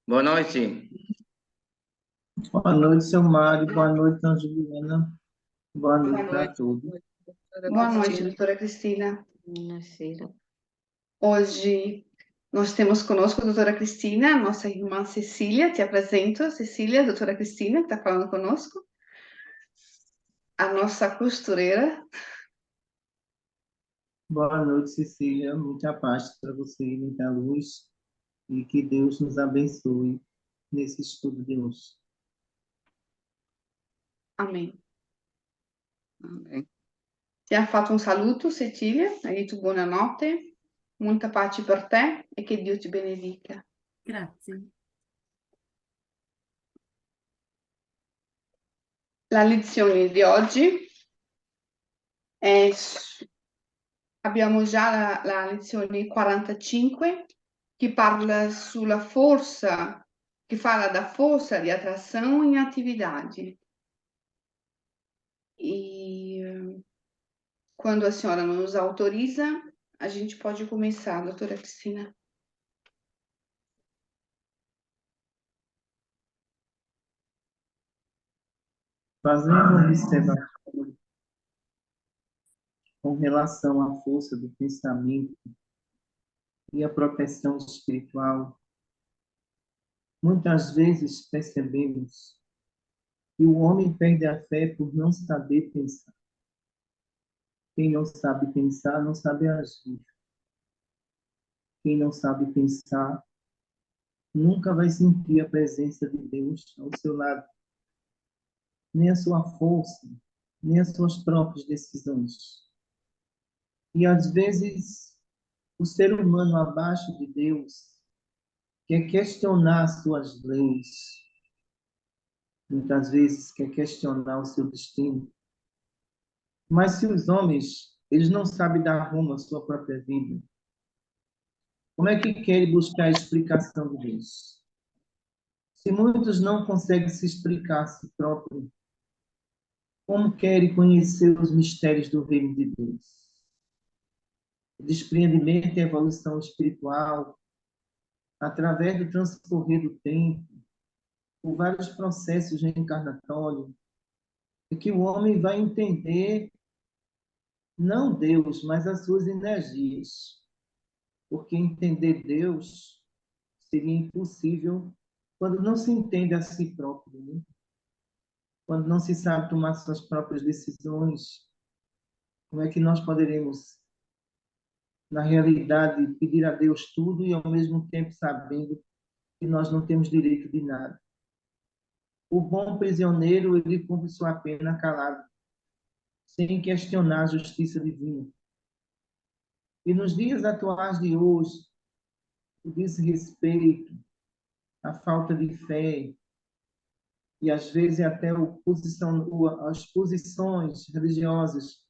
Boa noite. Boa noite, seu Mário. Boa noite, Ana Juliana. Boa Boa noite para noite, todos. Boa noite, doutora Cristina. Buonasera. Hoje nós temos conosco a doutora Cristina, nossa irmã Cecília. Te apresento, Cecília, a doutora Cristina, que está falando conosco. A nossa costureira. Boa noite, Cecília. Muita paz para você, muita luz e que Deus nos abençoe nesse estudo de hoje. Amém. Amém. Ti ha fatto un saluto, Cecilia, ha detto buonanotte, molta pace per te e che Dio ti benedica. Grazie. La lezione di oggi è, abbiamo già la lezione 45 che parla sulla força, que fala da força de atração em atividade. E quando a senhora nos autoriza, a gente pode começar, doutora Cristina. Fazendo uma observação com relação à força do pensamento e à proteção espiritual, muitas vezes percebemos que o homem perde a fé por não saber pensar. Quem não sabe pensar, não sabe agir. Quem não sabe pensar, nunca vai sentir a presença de Deus ao seu lado, nem a sua força, nem as suas próprias decisões. E às vezes, o ser humano abaixo de Deus quer questionar suas leis, muitas vezes quer questionar o seu destino. Mas se os homens, eles não sabem dar rumo à sua própria vida, como é que querem buscar a explicação de Deus? Se muitos não conseguem se explicar a si próprios, como querem conhecer os mistérios do reino de Deus? O despreendimento e a evolução espiritual, através do transcorrer do tempo, por vários processos reencarnatórios, é que o homem vai entender não Deus, mas as suas energias. Porque entender Deus seria impossível quando não se entende a si próprio, né? Quando não se sabe tomar suas próprias decisões. Como é que nós poderemos, na realidade, pedir a Deus tudo e, ao mesmo tempo, sabendo que nós não temos direito de nada? O bom prisioneiro, ele cumpre sua pena calado, sem questionar a justiça divina. E nos dias atuais de hoje, o desrespeito, a falta de fé, e às vezes até as posições religiosas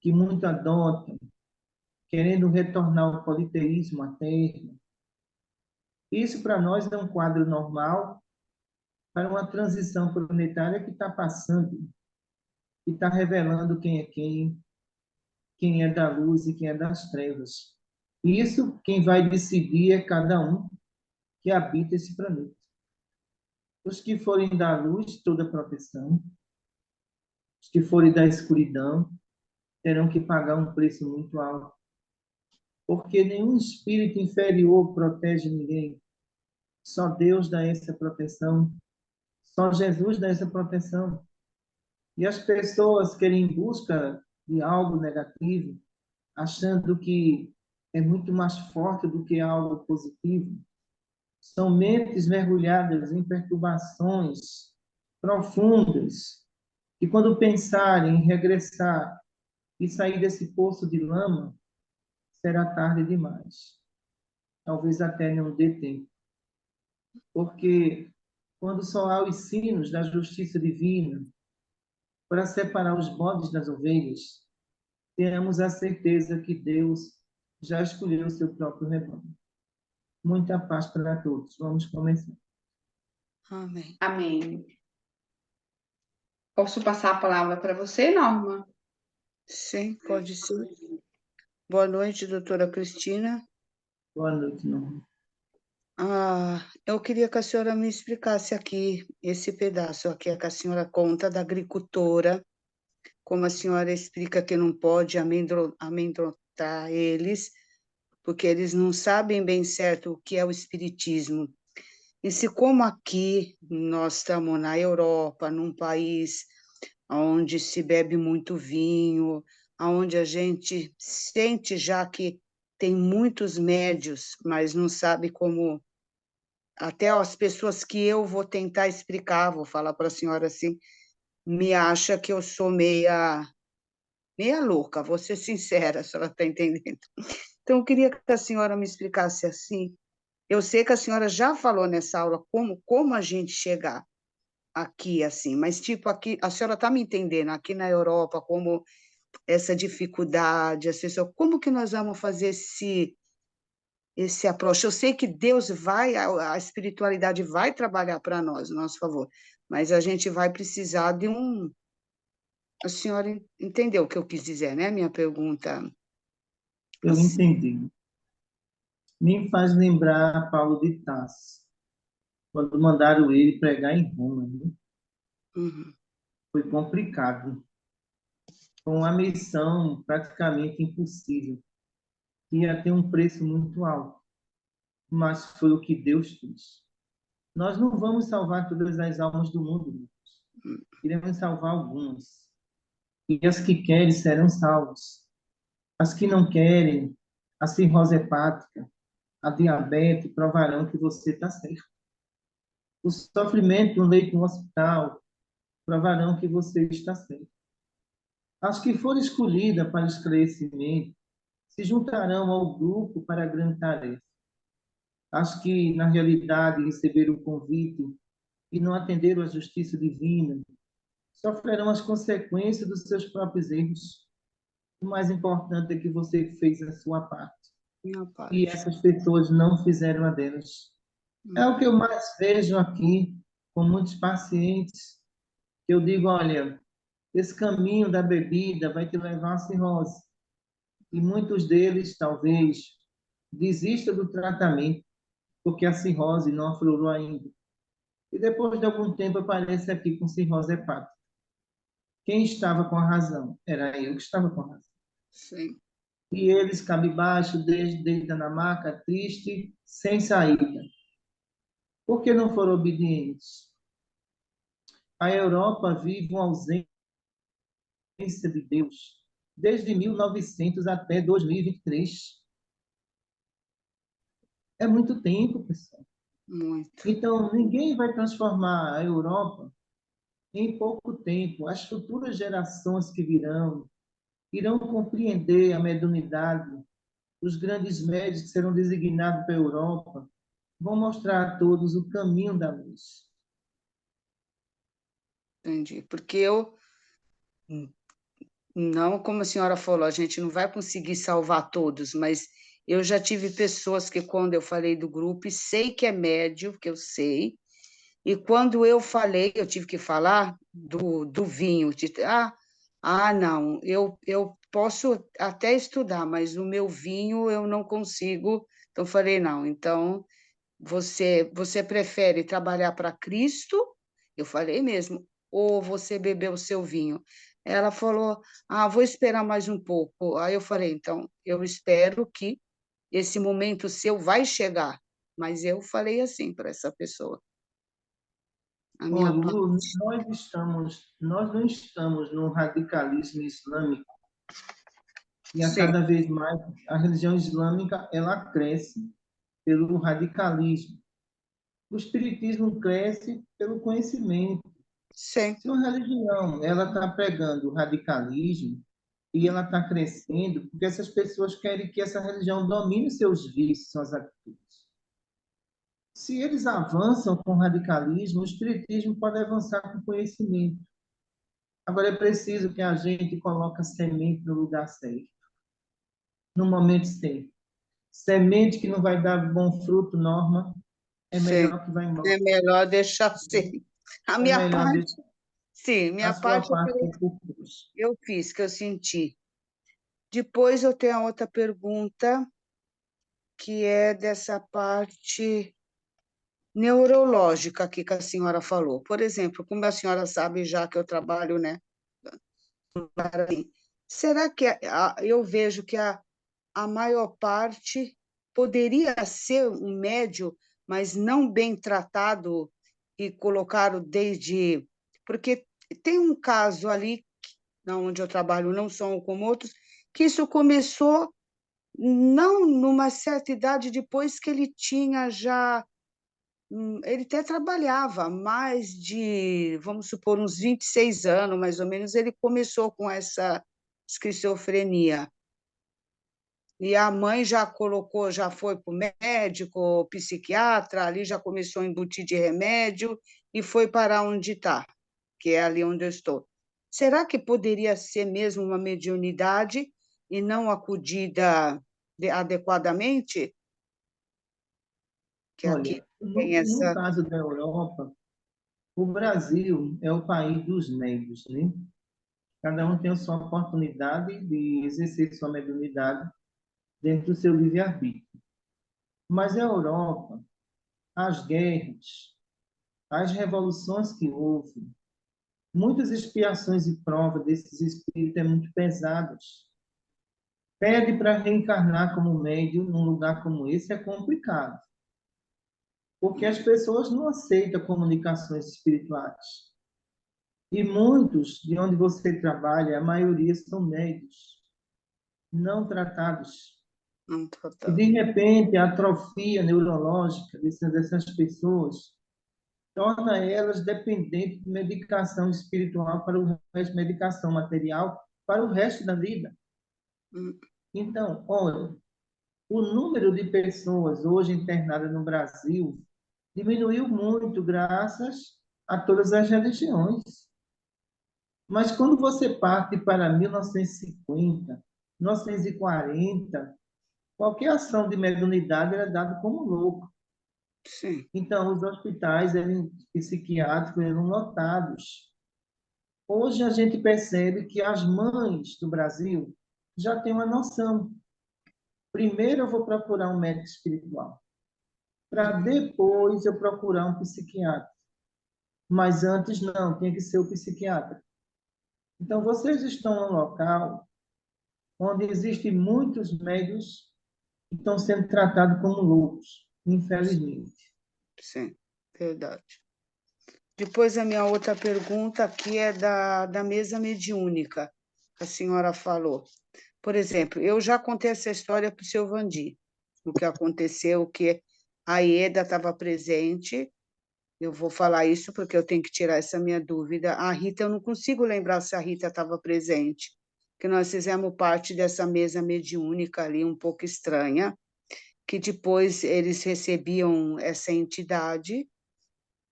que muito adotam, querendo retornar ao politeísmo à terra. Isso para nós é um quadro normal para uma transição planetária que está passando e está revelando quem é quem é da luz e quem é das trevas. E isso, quem vai decidir é cada um que habita esse planeta. Os que forem da luz, toda proteção. Os que forem da escuridão, terão que pagar um preço muito alto. Porque nenhum espírito inferior protege ninguém. Só Deus dá essa proteção. Só Jesus dá essa proteção. E as pessoas querem em busca de algo negativo, achando que é muito mais forte do que algo positivo. São mentes mergulhadas em perturbações profundas, que quando pensarem em regressar e sair desse poço de lama, será tarde demais. Talvez até não dê tempo. Porque quando só há os sinos da justiça divina para separar os bodes das ovelhas, tenhamos a certeza que Deus já escolheu o seu próprio rebanho. Muita paz para todos. Vamos começar. Amém. Amém. Posso passar a palavra para você, Norma? Sim, pode ser. Boa noite, doutora Cristina. Boa noite, Norma. Eu queria que a senhora me explicasse aqui esse pedaço aqui que a senhora conta da agricultora, como a senhora explica que não pode amedrontar eles, porque eles não sabem bem certo o que é o espiritismo. E se como aqui nós estamos na Europa, num país onde se bebe muito vinho, onde a gente sente já que tem muitos médios, mas não sabe como, até as pessoas que eu vou tentar explicar, vou falar para a senhora assim, me acha que eu sou meia louca, vou ser sincera, a senhora está entendendo. Então, eu queria que a senhora me explicasse assim. Eu sei que a senhora já falou nessa aula como a gente chegar aqui, assim, mas, tipo, aqui, a senhora está me entendendo, aqui na Europa, como essa dificuldade, como que nós vamos fazer esse approach? Eu sei que Deus vai, a espiritualidade vai trabalhar para nós, nosso favor, mas a gente vai precisar de um... A senhora entendeu o que eu quis dizer, né? Minha pergunta. Eu Assim. entendi. Me faz lembrar Paulo de Tarso, quando mandaram ele pregar em Roma, né? Uhum, Foi complicado. Foi uma missão praticamente impossível. Ia ter um preço muito alto, mas foi o que Deus fez. Nós não vamos salvar todas as almas do mundo, irmãos. Iremos salvar algumas. E as que querem serão salvas. As que não querem, a cirrose hepática, a diabetes, provarão que você está certo. O sofrimento no leito no hospital, provarão que você está certo. As que forem escolhidas para esclarecimento, se juntarão ao grupo para a grande tarefa. As que, na realidade, receberam o convite e não atenderam à justiça divina, sofrerão as consequências dos seus próprios erros. O mais importante é que você fez a sua parte. minha E parte. essas pessoas não fizeram a delas. É o que eu mais vejo aqui com muitos pacientes. Eu digo, olha, esse caminho da bebida vai te levar à cirrose. E muitos deles, talvez, desistam do tratamento, porque a cirrose não aflorou ainda. E depois de algum tempo aparece aqui com cirrose hepática. Quem estava com a razão? Era eu que estava com a razão. Sim. E eles, cabisbaixo, deitam na maca, triste, sem saída. Por que não foram obedientes? A Europa vive uma ausência de Deus desde 1900 até 2023. É muito tempo, pessoal. Muito. Então, ninguém vai transformar a Europa em pouco tempo. As futuras gerações que virão irão compreender a mediunidade. Os grandes médicos que serão designados para a Europa vão mostrar a todos o caminho da luz. Entendi. Porque eu, não, como a senhora falou, a gente não vai conseguir salvar todos, mas eu já tive pessoas que, quando eu falei do grupo, e sei que é médio, que eu sei, e quando eu falei, eu tive que falar do vinho, não, eu posso até estudar, mas o meu vinho eu não consigo, então eu falei, não, então você prefere trabalhar para Cristo? Eu falei mesmo, ou você beber o seu vinho? Ela falou, vou esperar mais um pouco. Aí eu falei, então, eu espero que esse momento seu vai chegar. Mas eu falei assim para essa pessoa, a minha Olha, parte. Lu, nós não estamos no radicalismo islâmico e a Sim, cada vez mais a religião islâmica ela cresce pelo radicalismo. O espiritismo cresce pelo conhecimento. sim, Se uma religião ela está pregando o radicalismo e ela está crescendo, porque essas pessoas querem que essa religião domine seus vícios, suas atitudes. Se eles avançam com o radicalismo, o espiritismo pode avançar com conhecimento. Agora é preciso que a gente coloque a semente no lugar certo, no momento certo. Semente que não vai dar bom fruto, Norma, é sim. melhor que vá embora. É melhor deixar assim. A É minha melhor parte, deixar sim, a minha sua parte parte por Deus. eu fiz, que eu senti. Depois eu tenho a outra pergunta, que é dessa parte. neurológica aqui que a senhora falou. Por exemplo, como a senhora sabe, já que eu trabalho, né? Será que eu vejo que a maior parte poderia ser um médio, mas não bem tratado e colocado desde... Porque tem um caso ali, onde eu trabalho, não são como outros, que isso começou não numa certa idade, depois que ele tinha já... Ele até trabalhava mais de, vamos supor, uns 26 anos, mais ou menos, ele começou com essa esquizofrenia. E a mãe já colocou, já foi para o médico, psiquiatra, ali já começou a embutir de remédio e foi parar onde está, que é ali onde eu estou. Será que poderia ser mesmo uma mediunidade e não acudida adequadamente? Que aqui Olha, tem no essa... caso da Europa, o Brasil é o país dos médios, né? Cada um tem a sua oportunidade de exercer sua mediunidade dentro do seu livre-arbítrio. Mas a Europa, as guerras, as revoluções que houve, muitas expiações e provas desses espíritos é muito pesadas. Pede para reencarnar como médium num lugar como esse é complicado, porque as pessoas não aceitam comunicações espirituais. E muitos de onde você trabalha, a maioria são médios, não tratados. Não E, tratado. de repente, a atrofia neurológica dessas pessoas torna elas dependentes de medicação espiritual para o resto, medicação material para o resto da vida. Hum, Então, olha, o número de pessoas hoje internadas no Brasil diminuiu muito graças a todas as religiões. Mas quando você parte para 1950, 1940, qualquer ação de mediunidade era dada como louco. sim, Então, os hospitais psiquiátricos eram lotados. Hoje a gente percebe que as mães do Brasil já têm uma noção. Primeiro eu vou procurar um médico espiritual, para depois eu procurar um psiquiatra. Mas antes não, tinha que ser o psiquiatra. Então, vocês estão em um local onde existem muitos médios que estão sendo tratados como loucos, infelizmente. sim, verdade. Depois, a minha outra pergunta aqui é da mesa mediúnica, que a senhora falou. Por exemplo, eu já contei essa história para o seu Vandi, o que aconteceu, que a Ieda estava presente, eu vou falar isso porque eu tenho que tirar essa minha dúvida. A Rita, eu não consigo lembrar se a Rita estava presente, que nós fizemos parte dessa mesa mediúnica ali, um pouco estranha, que depois eles recebiam essa entidade,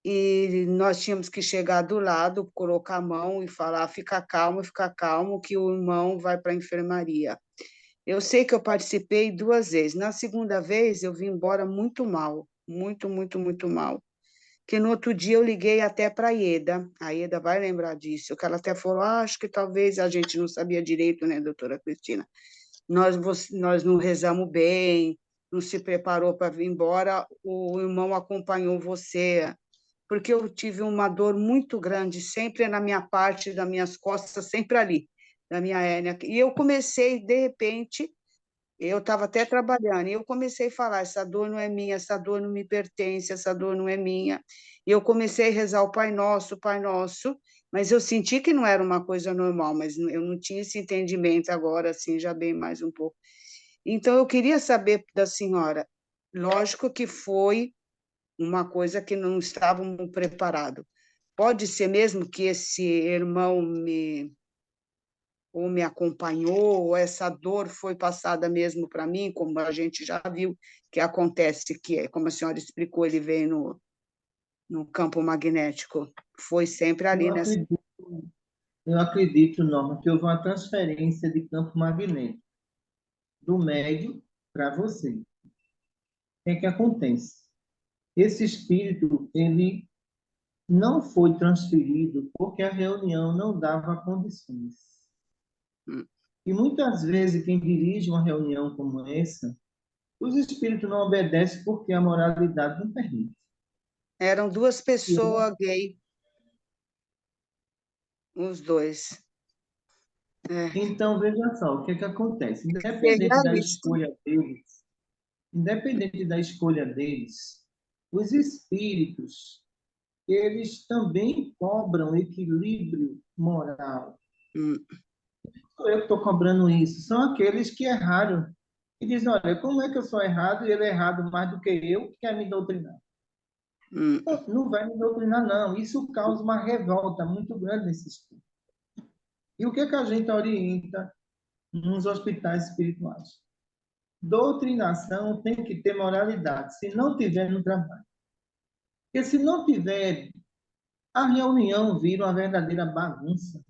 e nós tínhamos que chegar do lado, colocar a mão e falar, fica calmo, que o irmão vai para a enfermaria. Eu sei que eu participei 2 vezes. Na segunda vez, eu vim embora muito mal, muito, muito, muito mal. Que no outro dia eu liguei até para a Ieda vai lembrar disso, que ela até falou, acho que talvez a gente não sabia direito, né, doutora Cristina? Nós não rezamos bem, não se preparou para vir embora, o irmão acompanhou você, porque eu tive uma dor muito grande, sempre na minha parte, das minhas costas, sempre ali, na minha hérnia. E eu comecei, de repente, eu estava até trabalhando, e eu comecei a falar, essa dor não é minha, essa dor não me pertence, essa dor não é minha. E eu comecei a rezar o Pai Nosso, mas eu senti que não era uma coisa normal, mas eu não tinha esse entendimento agora, assim, já bem mais um pouco. Então, eu queria saber da senhora, lógico que foi uma coisa que não estávamos preparados. Pode ser mesmo que esse irmão me acompanhou, ou essa dor foi passada mesmo para mim, como a gente já viu que acontece, que é, como a senhora explicou, ele veio no campo magnético, foi sempre Eu ali nessa... acredito, eu acredito, Norma, que houve uma transferência de campo magnético do médio para você. O que é que acontece? Esse espírito, ele não foi transferido porque a reunião não dava condições. E muitas vezes quem dirige uma reunião como essa, os espíritos não obedecem porque a moralidade não permite. Eram duas E pessoas gay, os dois. É. então, veja só, o que é que acontece? Ser realista. Independente da escolha deles, os espíritos, eles também cobram equilíbrio moral. Hum, Sou eu que estou cobrando isso. São aqueles que erraram. E dizem, olha, como é que eu sou errado e ele é errado mais do que eu, que quer me doutrinar? hum, Não, não vai me doutrinar, não. Isso causa uma revolta muito grande nesse espírito. E o que é que a gente orienta nos hospitais espirituais? Doutrinação tem que ter moralidade. Se não tiver, não trabalha. Porque se não tiver, a reunião vira uma verdadeira bagunça.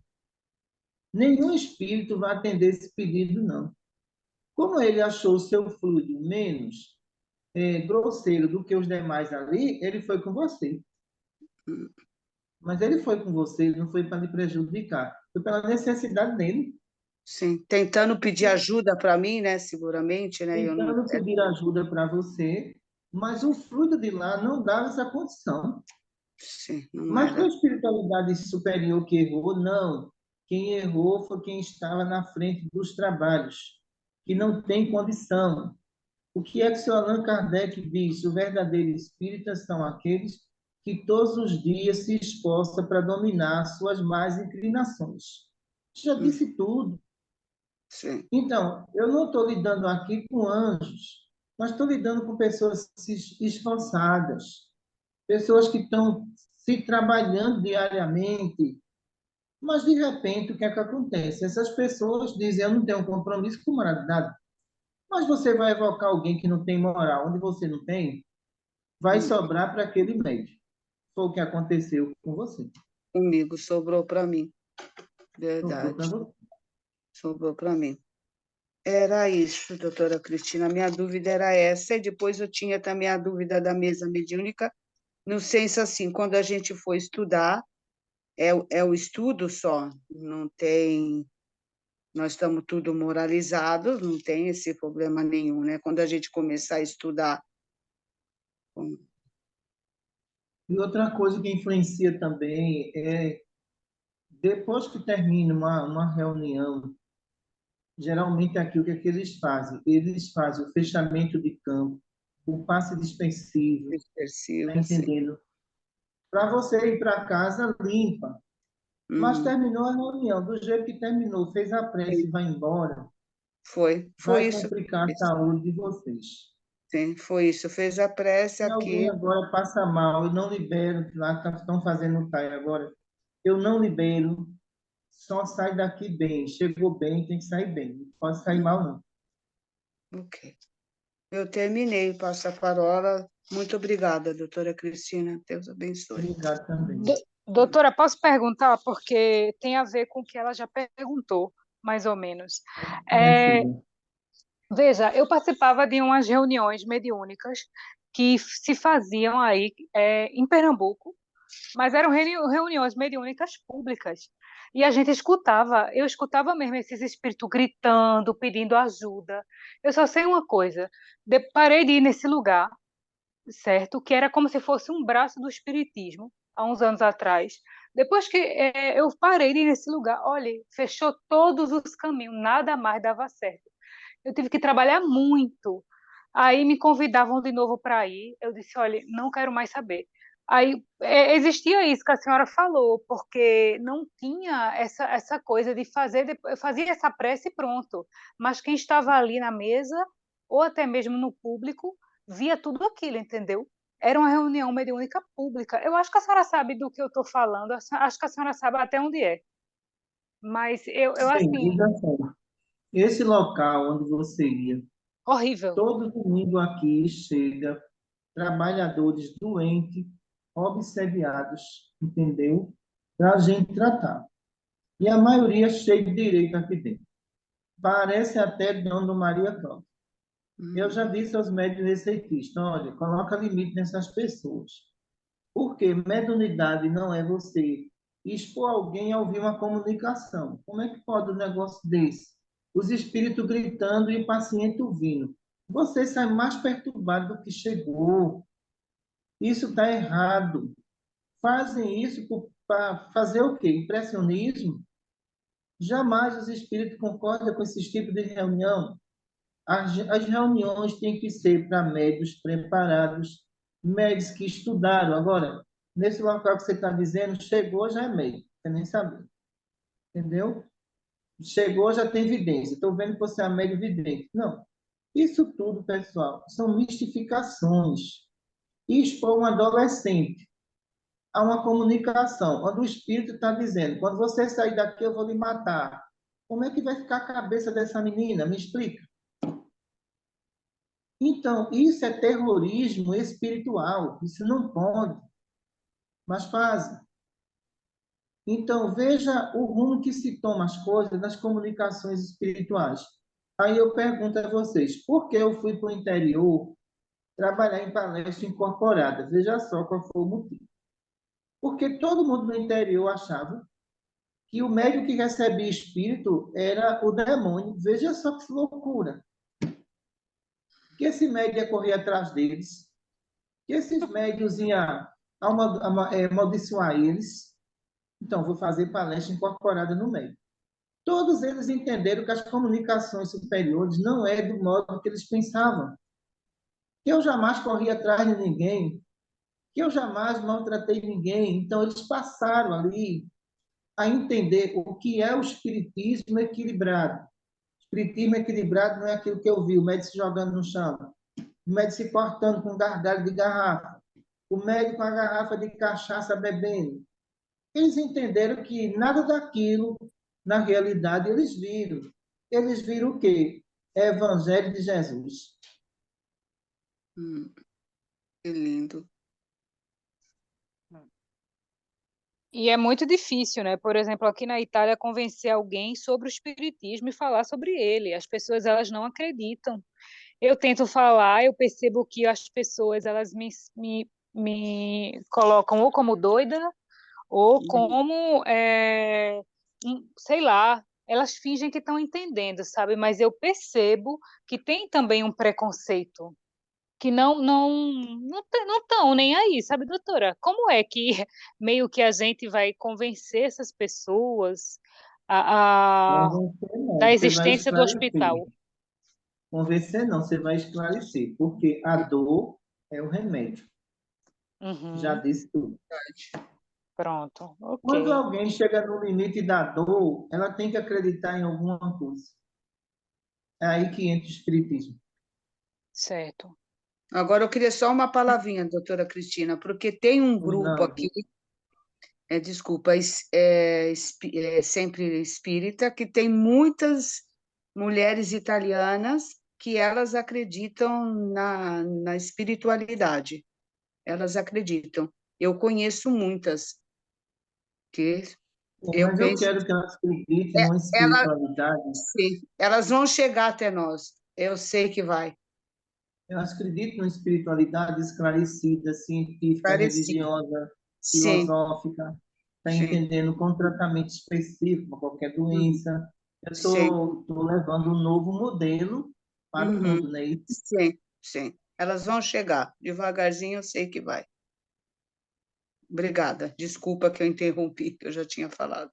Nenhum espírito vai atender esse pedido, não. Como ele achou o seu fluido menos grosseiro do que os demais ali, ele foi com você. hum. Mas ele foi com você, ele não foi para lhe prejudicar. Foi pela necessidade dele. Sim, tentando pedir ajuda para mim, né? Seguramente, né? Eu não. Tentando pedir ajuda para você, mas o fluido de lá não dava essa condição. Sim, não Mas foi era. a espiritualidade superior que errou? Não. Quem errou foi quem estava na frente dos trabalhos, que não tem condição. O que é que o senhor Allan Kardec diz? O verdadeiro espírita são aqueles que todos os dias se esforçam para dominar suas más inclinações. Já Hum, disse tudo. sim, Então, eu não estou lidando aqui com anjos, mas estou lidando com pessoas esforçadas, pessoas que estão se trabalhando diariamente, mas de repente o que é que acontece? Essas pessoas dizem: eu não tenho um compromisso com moralidade, mas você vai evocar alguém que não tem moral, onde você não tem, vai hum. sobrar para aquele médico. Foi o que aconteceu com você. Comigo, sobrou para mim. Sobrou para Verdade, você. sobrou para mim. Era isso, doutora Cristina. Minha dúvida era essa, e depois eu tinha também a dúvida da mesa mediúnica, no senso assim, quando a gente for estudar, é o estudo só, não tem. Nós estamos tudo moralizados, não tem esse problema nenhum, né? Quando a gente começar a estudar. E outra coisa que influencia também é, depois que termina uma reunião, geralmente aqui o que é que eles fazem? Eles fazem o fechamento de campo, o passe dispensivo, tá Dispersivo, sim. entendendo? Para você ir para casa limpa. Mas Uhum. terminou a reunião, do jeito que terminou, fez a prece e vai embora, Foi vai isso. complicar a saúde de vocês. Sim, foi isso. Fez a prece Se alguém aqui, agora passa mal, eu não libero, lá estão fazendo o TAI agora, eu não libero, só sai daqui bem. Chegou bem, tem que sair bem. Não pode sair mal, não. ok. Eu terminei, passa a parola. Muito obrigada, doutora Cristina. Deus abençoe. Obrigado também. Doutora, posso perguntar? Porque tem a ver com o que ela já perguntou, mais ou menos. Minha É, filha. veja, eu participava de umas reuniões mediúnicas que se faziam aí em Pernambuco, mas eram reuniões mediúnicas públicas. E a gente escutava, eu escutava mesmo esses espíritos gritando, pedindo ajuda. Eu só sei uma coisa, parei de ir nesse lugar, certo? Que era como se fosse um braço do espiritismo, há uns anos atrás. Depois que eu parei de ir nesse lugar, olha, fechou todos os caminhos, nada mais dava certo. Eu tive que trabalhar muito. Aí me convidavam de novo para ir. Eu disse, olha, não quero mais saber. Aí existia isso que a senhora falou, porque não tinha essa coisa de fazer, eu fazia essa prece e pronto. Mas quem estava ali na mesa, ou até mesmo no público, via tudo aquilo, entendeu? Era uma reunião mediúnica pública. Eu acho que a senhora sabe do que eu estou falando, acho que a senhora sabe até onde é. Mas eu Bem, assim, veja só. Esse local onde você ia, horrível. todo domingo aqui chega trabalhadores doentes, obsediados, entendeu? Para a gente tratar. E a maioria cheia de direito aqui dentro. Parece até Dona Maria Cláudia. Eu já disse aos médicos receitistas, olha, coloca limite nessas pessoas. Porque mediunidade não é você expor alguém a ouvir uma comunicação. Como é que pode um negócio desse? Os espíritos gritando e o paciente ouvindo. Você sai mais perturbado do que chegou. Isso está errado. Fazem isso para fazer o quê? Impressionismo? Jamais os espíritos concordam com esse tipo de reunião. As reuniões têm que ser para médios preparados, médios que estudaram. Agora, nesse local que você está dizendo, chegou, já é médio, você nem sabe, entendeu? Chegou, já tem evidência. Estou vendo que você é médio vidente. Não. Isso tudo, pessoal, são mistificações. Expor um adolescente a uma comunicação, onde o espírito está dizendo: quando você sair daqui, eu vou lhe matar. Como é que vai ficar a cabeça dessa menina? Me explica. Então, isso é terrorismo espiritual. Isso não pode, mas fazem. Então, veja o rumo que se toma as coisas nas comunicações espirituais. Aí eu pergunto a vocês, por que eu fui para o interior trabalhar em palestra incorporada? Veja só qual foi o motivo. Porque todo mundo no interior achava que o médium que recebia espírito era o demônio. Veja só que loucura. Que esse médium ia correr atrás deles, que esses médios iam amaldiçoar eles. Então, vou fazer palestra incorporada no médium. Todos eles entenderam que as comunicações superiores não é do modo que eles pensavam. Que eu jamais corri atrás de ninguém, que eu jamais maltratei ninguém. Então, eles passaram ali a entender o que é o espiritismo equilibrado. O espiritismo equilibrado não é aquilo que eu vi, o médico se jogando no chão, o médico se cortando com um gargalho de garrafa, o médico com a garrafa de cachaça bebendo. Eles entenderam que nada daquilo, na realidade, eles viram. Eles viram o quê? Evangelho de Jesus. Que lindo. E é muito difícil, né? Por exemplo, aqui na Itália, convencer alguém sobre o espiritismo e falar sobre ele. As pessoas, elas não acreditam. Eu tento falar, eu percebo que as pessoas, elas me colocam ou como doida, ou como, sei lá, elas fingem que estão entendendo, sabe? Mas eu percebo que tem também um preconceito, que não estão nem aí, sabe, doutora? Como é que meio que a gente vai convencer essas pessoas Convencer da não, você vai existência do esclarecer. hospital? Convencer não, você vai esclarecer, porque a dor é o remédio. Já Uhum, disse tudo. pronto, Quando ok, alguém chega no limite da dor, ela tem que acreditar em alguma coisa. É aí que entra o espiritismo. certo. Agora, eu queria só uma palavrinha, doutora Cristina, porque tem um grupo Não, aqui, desculpa, sempre espírita, que tem muitas mulheres italianas que elas acreditam na espiritualidade. Elas acreditam. Eu conheço muitas, que eu mas eu penso, quero que ela acredite é, numa ela, espiritualidade. sim, elas vão chegar até nós. Eu sei que vai. Eu acredito numa espiritualidade esclarecida, científica, Parecido. religiosa, Sim, filosófica, está sim. entendendo com tratamento específico para qualquer Uhum. doença. Eu Sim. estou levando um novo modelo para o Uhum. mundo, né? Sim, sim. Elas vão chegar. Devagarzinho eu sei que vai. Obrigada. Desculpa que eu interrompi, que eu já tinha falado.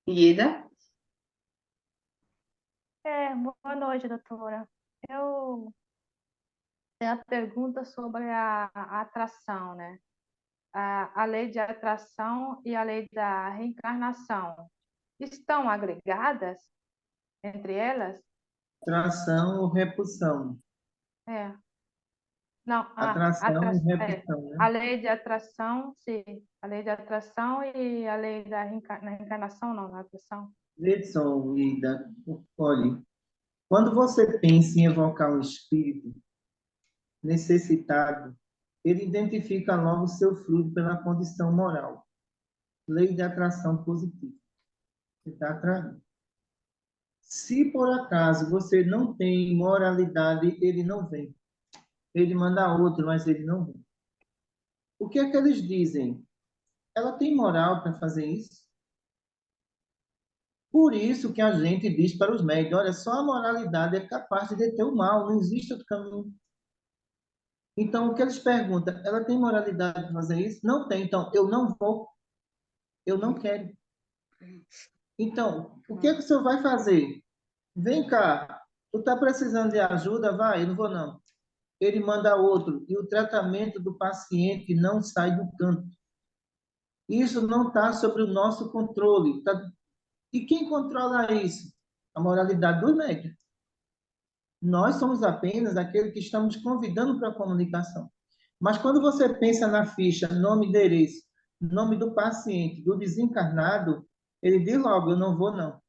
Ieda? Boa noite, doutora. Eu tenho a pergunta sobre a atração, né? A lei de atração e a lei da reencarnação estão agregadas entre elas? Atração ou repulsão? É. Não, Atração e repulsão, né? a lei de atração, sim. A lei de atração e a lei da reencarnação, não, da atração. Vê só, Ida, olhe, quando você pensa em evocar um espírito necessitado, ele identifica logo o seu fluido pela condição moral. Lei de atração positiva. Você está atraindo. Se por acaso você não tem moralidade, ele não vem. Ele manda outro, mas ele não vem. O que é que eles dizem? Ela tem moral para fazer isso? Por isso que a gente diz para os médicos, olha, só a moralidade é capaz de deter o mal, não existe outro caminho. Então, o que eles perguntam? Ela tem moralidade de fazer isso? Não tem. Então, eu não vou, eu não quero. Então, o que é que o senhor vai fazer? Vem cá, tu está precisando de ajuda? Vai, eu não vou não. Ele manda outro, e o tratamento do paciente não sai do canto. Isso não está sobre o nosso controle. E quem controla isso? A moralidade do médico. Nós somos apenas aqueles que estamos convidando para a comunicação. Mas quando você pensa na ficha, nome, endereço, nome do paciente, do desencarnado, ele diz logo, eu não vou não.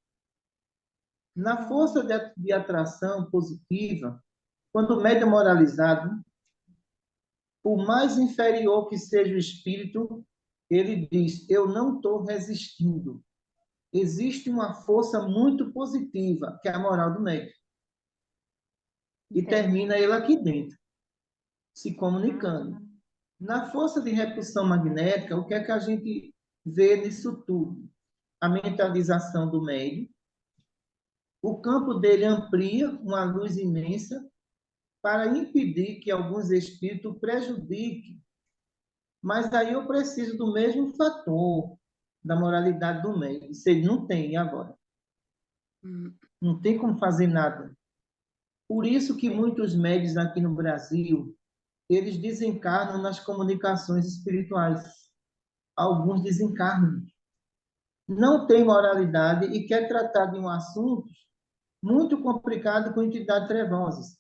Na força de atração positiva, quando o médium é moralizado, por mais inferior que seja o espírito, ele diz, eu não estou resistindo. Existe uma força muito positiva, que é a moral do médium. E termina ele aqui dentro, se comunicando. Na força de repulsão magnética, o que é que a gente vê nisso tudo? A mentalização do médium. O campo dele amplia uma luz imensa para impedir que alguns espíritos prejudiquem. Mas aí eu preciso do mesmo fator da moralidade do médium. Isso ele não tem, e agora? Não tem como fazer nada. Por isso que muitos médiuns aqui no Brasil, eles desencarnam nas comunicações espirituais. Alguns desencarnam. Não tem moralidade e quer tratar de um assunto muito complicado com entidades trevosas.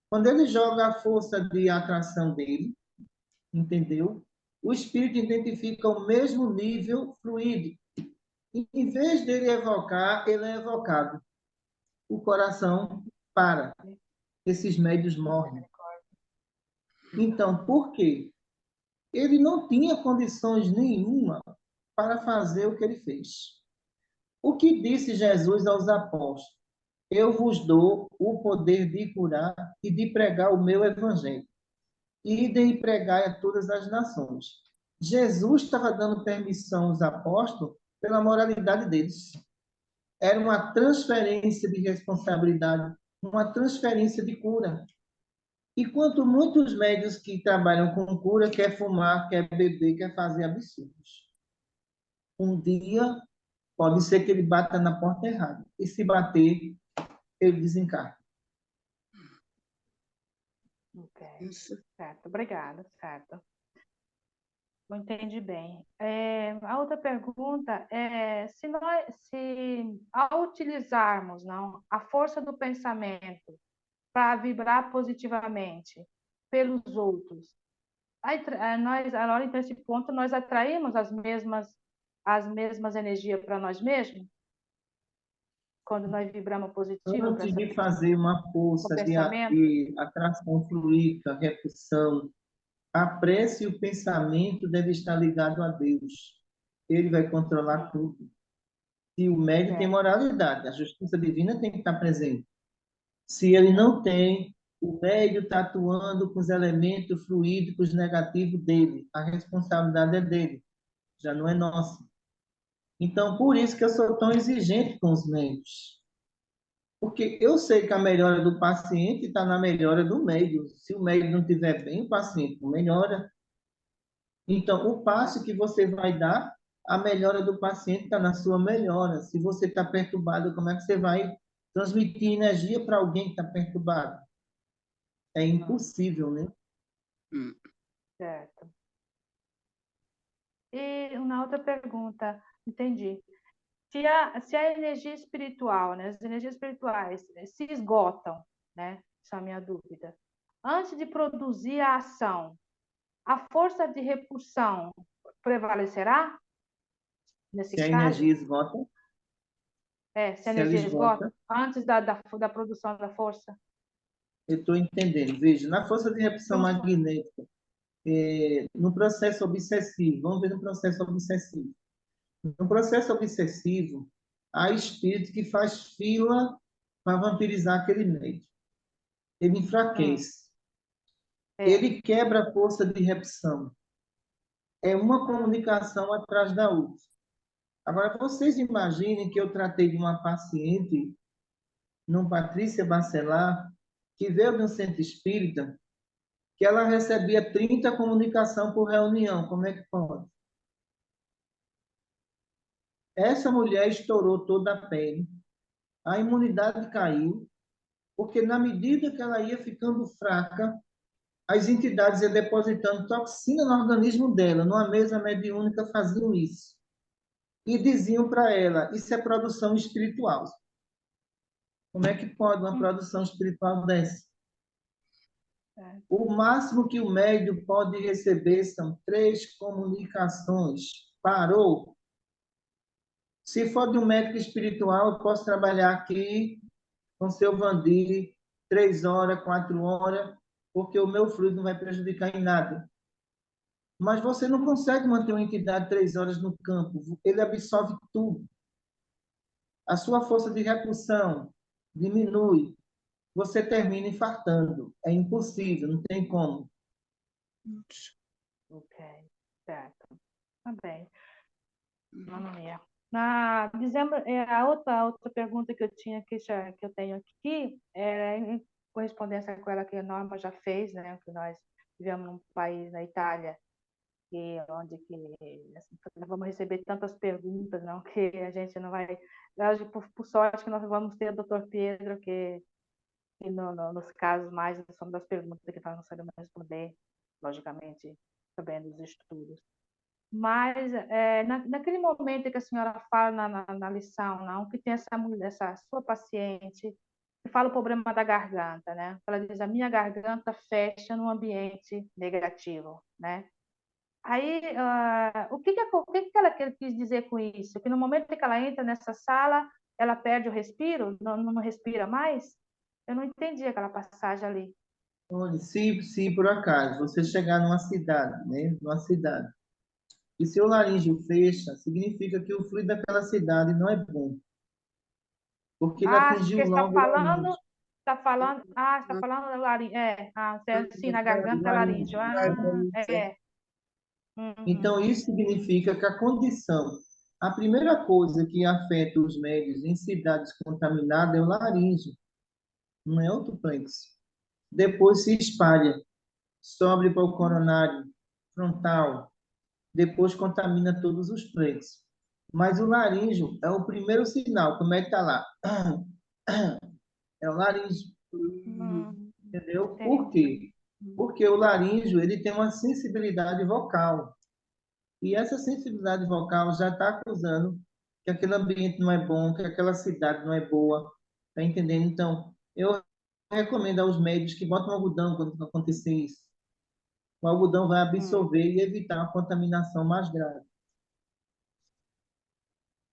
Quando ele joga a força de atração dele, entendeu? O espírito identifica o mesmo nível fluídico. E, em vez dele evocar, ele é evocado. O coração para. Esses médios morrem. Então, por quê? Ele não tinha condições nenhuma para fazer o que ele fez. O que disse Jesus aos apóstolos? Eu vos dou o poder de curar e de pregar o meu evangelho. Idem e pregai a todas as nações. Jesus estava dando permissão aos apóstolos pela moralidade deles. Era uma transferência de responsabilidade, uma transferência de cura. E quanto muitos médios que trabalham com cura quer fumar, quer beber, quer fazer absurdos. Um dia pode ser que ele bata na porta errada. E se bater, ele desencarna. Ok, certo, obrigada, certo. Eu entendi bem. A outra pergunta é se ao utilizarmos não, a força do pensamento para vibrar positivamente pelos outros, aí, nós, agora nesse ponto, nós atraímos as mesmas energias para nós mesmos? Quando nós vibramos positivo para Antes essa de fazer uma o força pensamento? de atração fluídica, repulsão, a prece e o pensamento devem estar ligados a Deus. Ele vai controlar tudo. Se o médium tem moralidade, a justiça divina tem que estar presente. Se ele não tem, o médium está atuando com os elementos fluídicos negativos dele. A responsabilidade é dele, já não é nossa. Então, por isso que eu sou tão exigente com os médios. Porque eu sei que a melhora do paciente está na melhora do médium. Se o médium não estiver bem, o paciente não melhora. Então, o passo que você vai dar, a melhora do paciente está na sua melhora. Se você está perturbado, como é que você vai transmitir energia para alguém que está perturbado? É impossível, né? Certo. E uma outra pergunta, entendi. Se a energia espiritual, né, as energias espirituais se esgotam, né? Essa é a minha dúvida. Antes de produzir a ação, a força de repulsão prevalecerá nesse Se a caso? energia esgota, Se a se ela energia esgota esgota, antes da produção da força? eu estou entendendo. Veja, na força de repulsão magnética, no processo obsessivo, vamos ver no processo obsessivo. No processo obsessivo, há espírito que faz fila para vampirizar aquele médium. Ele enfraquece. Ele quebra a força de repulsão. É uma comunicação atrás da outra. Agora, vocês imaginem que eu tratei de uma paciente, no Patrícia Bacelar, que veio de um centro espírita, que ela recebia 30 comunicação por reunião. Como é que pode? Essa mulher estourou toda a pele, a imunidade caiu, porque na medida que ela ia ficando fraca, as entidades iam depositando toxina no organismo dela. Numa mesa mediúnica faziam isso. E diziam para ela, isso é produção espiritual. Como é que pode uma produção espiritual dessa? O máximo que o médium pode receber são 3 comunicações. Parou. Se for de um médico espiritual, eu posso trabalhar aqui com seu Vandir 3 horas, 4 horas, porque o meu fluido não vai prejudicar em nada. Mas você não consegue manter uma entidade 3 horas no campo. Ele absorve tudo. A sua força de repulsão diminui. Você termina infartando. É impossível, não tem como. Ok, certo. Tá bem. Manoel. Dizendo, a outra pergunta que eu tinha que eu tenho aqui é em correspondência com ela que a Norma já fez, né? Que nós vivemos num país, na Itália, onde assim, nós vamos receber tantas perguntas, não, que a gente não vai. Por sorte que nós vamos ter o Dr. Pedro, que nos casos mais são das perguntas que nós não sabemos responder, logicamente, sabendo os estudos. Mas naquele momento que a senhora fala na lição, não, que tem essa sua paciente que fala o problema da garganta, né? Ela diz: a minha garganta fecha no ambiente negativo, né? Aí, o que ela quis dizer com isso? Que no momento que ela entra nessa sala, ela perde o respiro, não respira mais? Eu não entendi aquela passagem ali. Olha, se por acaso você chegar numa cidade, né? Numa cidade, e seu laríngeo fecha, significa que o fluido daquela cidade não é bom, porque ele Você atingiu logo o laríngeo. está falando da laringe, sim, na garganta é laríngeo. É. Então, Uhum. isso significa que a condição, a primeira coisa que afeta os médios em cidades contaminadas é o laríngeo, não é o plexo. Depois se espalha, sobe para o coronário, frontal, depois contamina todos os plexos. Mas o laríngeo é o primeiro sinal, como é que está lá? É o laríngeo, entendeu? Por Entendi. quê? Porque o laríngeo ele tem uma sensibilidade vocal. E essa sensibilidade vocal já está acusando que aquele ambiente não é bom, que aquela cidade não é boa. Está entendendo? Então, eu recomendo aos médicos que botem algodão quando acontecer isso. O algodão vai absorver e evitar a contaminação mais grave.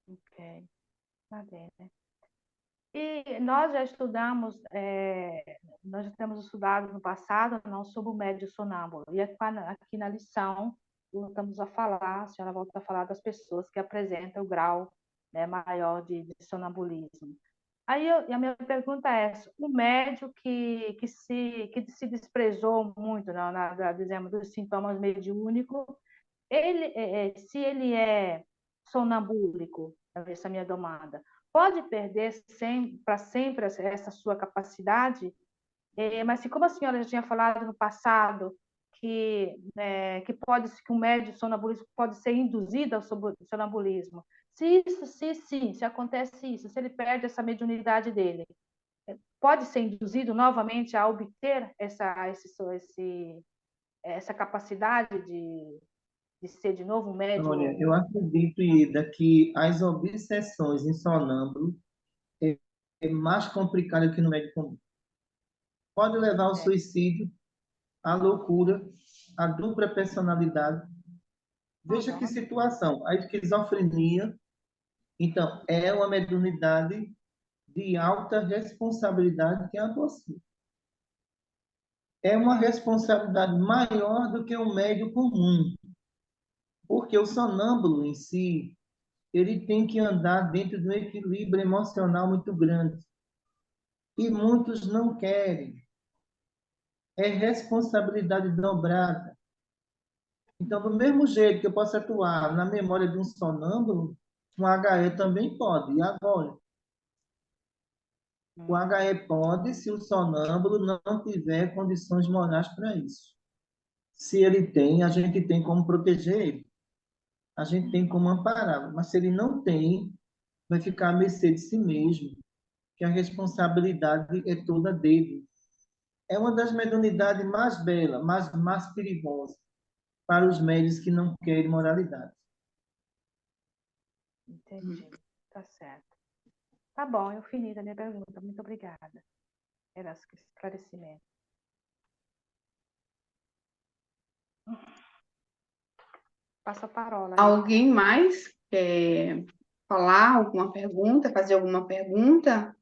Ok, tá bem, né? E nós já estudamos, nós já temos estudado no passado, não, sobre o médio sonâmbulo. E aqui na lição, voltamos a falar, a senhora volta a falar das pessoas que apresentam o grau, né, maior de sonambulismo. Aí a minha pergunta é essa: o médio que se desprezou muito, não, dizemos, dos sintomas mediúnicos, se ele é sonambúlico, essa é a minha domanda, pode perder para sempre essa sua capacidade? Mas se, como a senhora já tinha falado no passado, que um médio sonambulismo pode ser induzido ao sonambulismo, se acontece isso, se ele perde essa mediunidade dele, pode ser induzido novamente a obter essa capacidade de ser de novo um Olha, médio? eu acredito, Ida, que as obsessões em sonâmbulo é mais complicado que no médio comum. Pode levar ao suicídio, à loucura, à dupla personalidade. Veja que situação. A esquizofrenia, então, é uma mediunidade de alta responsabilidade que é a você. É uma responsabilidade maior do que um médio comum, porque o sonâmbulo em si, ele tem que andar dentro de um equilíbrio emocional muito grande. E muitos não querem. É responsabilidade dobrada. Então, do mesmo jeito que eu posso atuar na memória de um sonâmbulo, um HE também pode. E agora? O HE pode se o sonâmbulo não tiver condições morais para isso. Se ele tem, a gente tem como proteger ele. A gente tem como amparar. Mas se ele não tem, vai ficar à mercê de si mesmo, que a responsabilidade é toda dele. É uma das mediunidades mais belas, mais perigosas para os médios que não querem moralidade. Entendi. Tá certo. Tá bom, eu finito a minha pergunta. Muito obrigada pelo esclarecimento. Passo a parola. Alguém mais quer falar alguma pergunta, fazer alguma pergunta?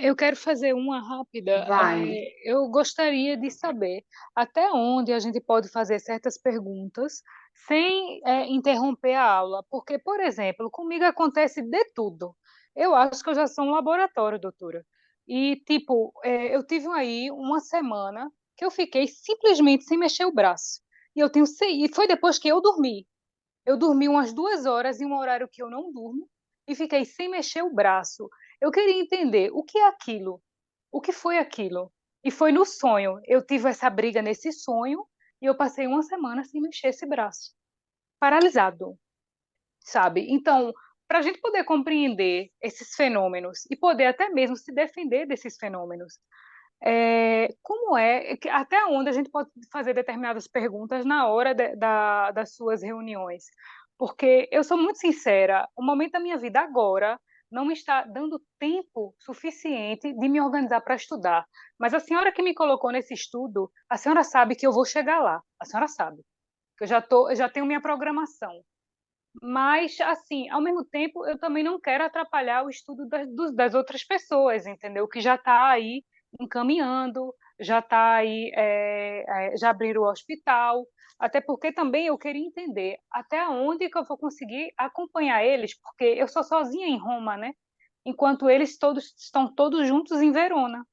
Eu quero fazer uma rápida. Vai. Eu gostaria de saber até onde a gente pode fazer certas perguntas sem interromper a aula. Porque, por exemplo, comigo acontece de tudo. Eu acho que eu já sou um laboratório, doutora. E, tipo, eu tive aí uma semana que eu fiquei simplesmente sem mexer o braço. E foi depois que eu dormi. Eu dormi umas 2 horas em um horário que eu não durmo e fiquei sem mexer o braço. Eu queria entender o que é aquilo, o que foi aquilo. E foi no sonho. Eu tive essa briga nesse sonho e eu passei uma semana sem mexer esse braço, paralisado, sabe? Então, para a gente poder compreender esses fenômenos e poder até mesmo se defender desses fenômenos, até onde a gente pode fazer determinadas perguntas na hora das suas reuniões? Porque eu sou muito sincera, o momento da minha vida agora não me está dando tempo suficiente de me organizar para estudar. Mas a senhora que me colocou nesse estudo, a senhora sabe que eu vou chegar lá. A senhora sabe que eu já tenho minha programação. Mas, assim, ao mesmo tempo, eu também não quero atrapalhar o estudo das outras pessoas, entendeu? Que já está aí encaminhando, já está aí, já abriram o hospital, até porque também eu queria entender até onde que eu vou conseguir acompanhar eles, porque eu sou sozinha em Roma, né? Enquanto eles todos estão todos juntos em Verona.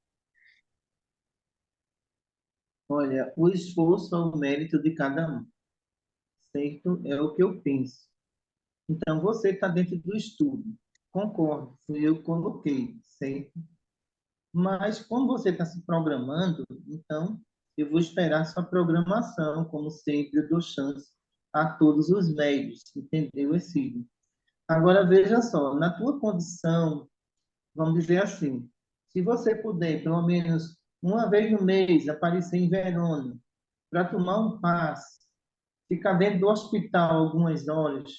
Olha, o esforço é o mérito de cada um, certo? É o que eu penso. Então, você está dentro do estudo. Concordo, eu coloquei, certo? Mas, como você está se programando, então, eu vou esperar sua programação, como sempre, eu dou chance a todos os médios, entendeu, Exílio? Agora, veja só, na tua condição, vamos dizer assim, se você puder, pelo menos uma vez no mês, aparecer em Verona, para tomar um passe, ficar dentro do hospital algumas horas,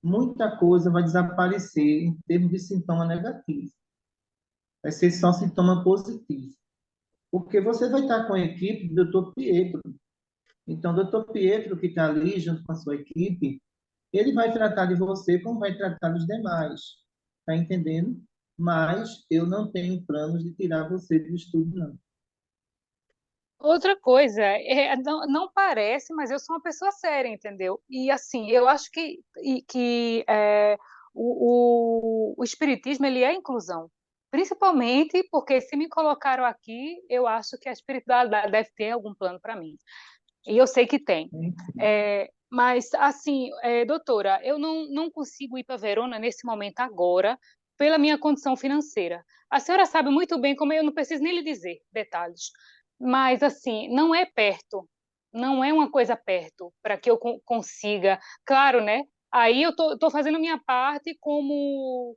muita coisa vai desaparecer em termos de sintoma negativo. Vai ser só sintoma positivo. Porque você vai estar com a equipe do Dr. Pietro. Então, o Dr. Pietro, que está ali junto com a sua equipe, ele vai tratar de você como vai tratar dos demais. Está entendendo? Mas eu não tenho planos de tirar você do estudo, não. Outra coisa, não parece, mas eu sou uma pessoa séria, entendeu? E assim, eu acho que o espiritismo ele é inclusão, principalmente porque se me colocaram aqui, eu acho que a espiritualidade deve ter algum plano para mim. E eu sei que tem. Mas assim, doutora, eu não consigo ir para Verona nesse momento agora, pela minha condição financeira. A senhora sabe muito bem como eu não preciso nem lhe dizer detalhes. Mas, assim, não é perto, não é uma coisa perto para que eu consiga. Claro, né? Aí eu tô fazendo a minha parte como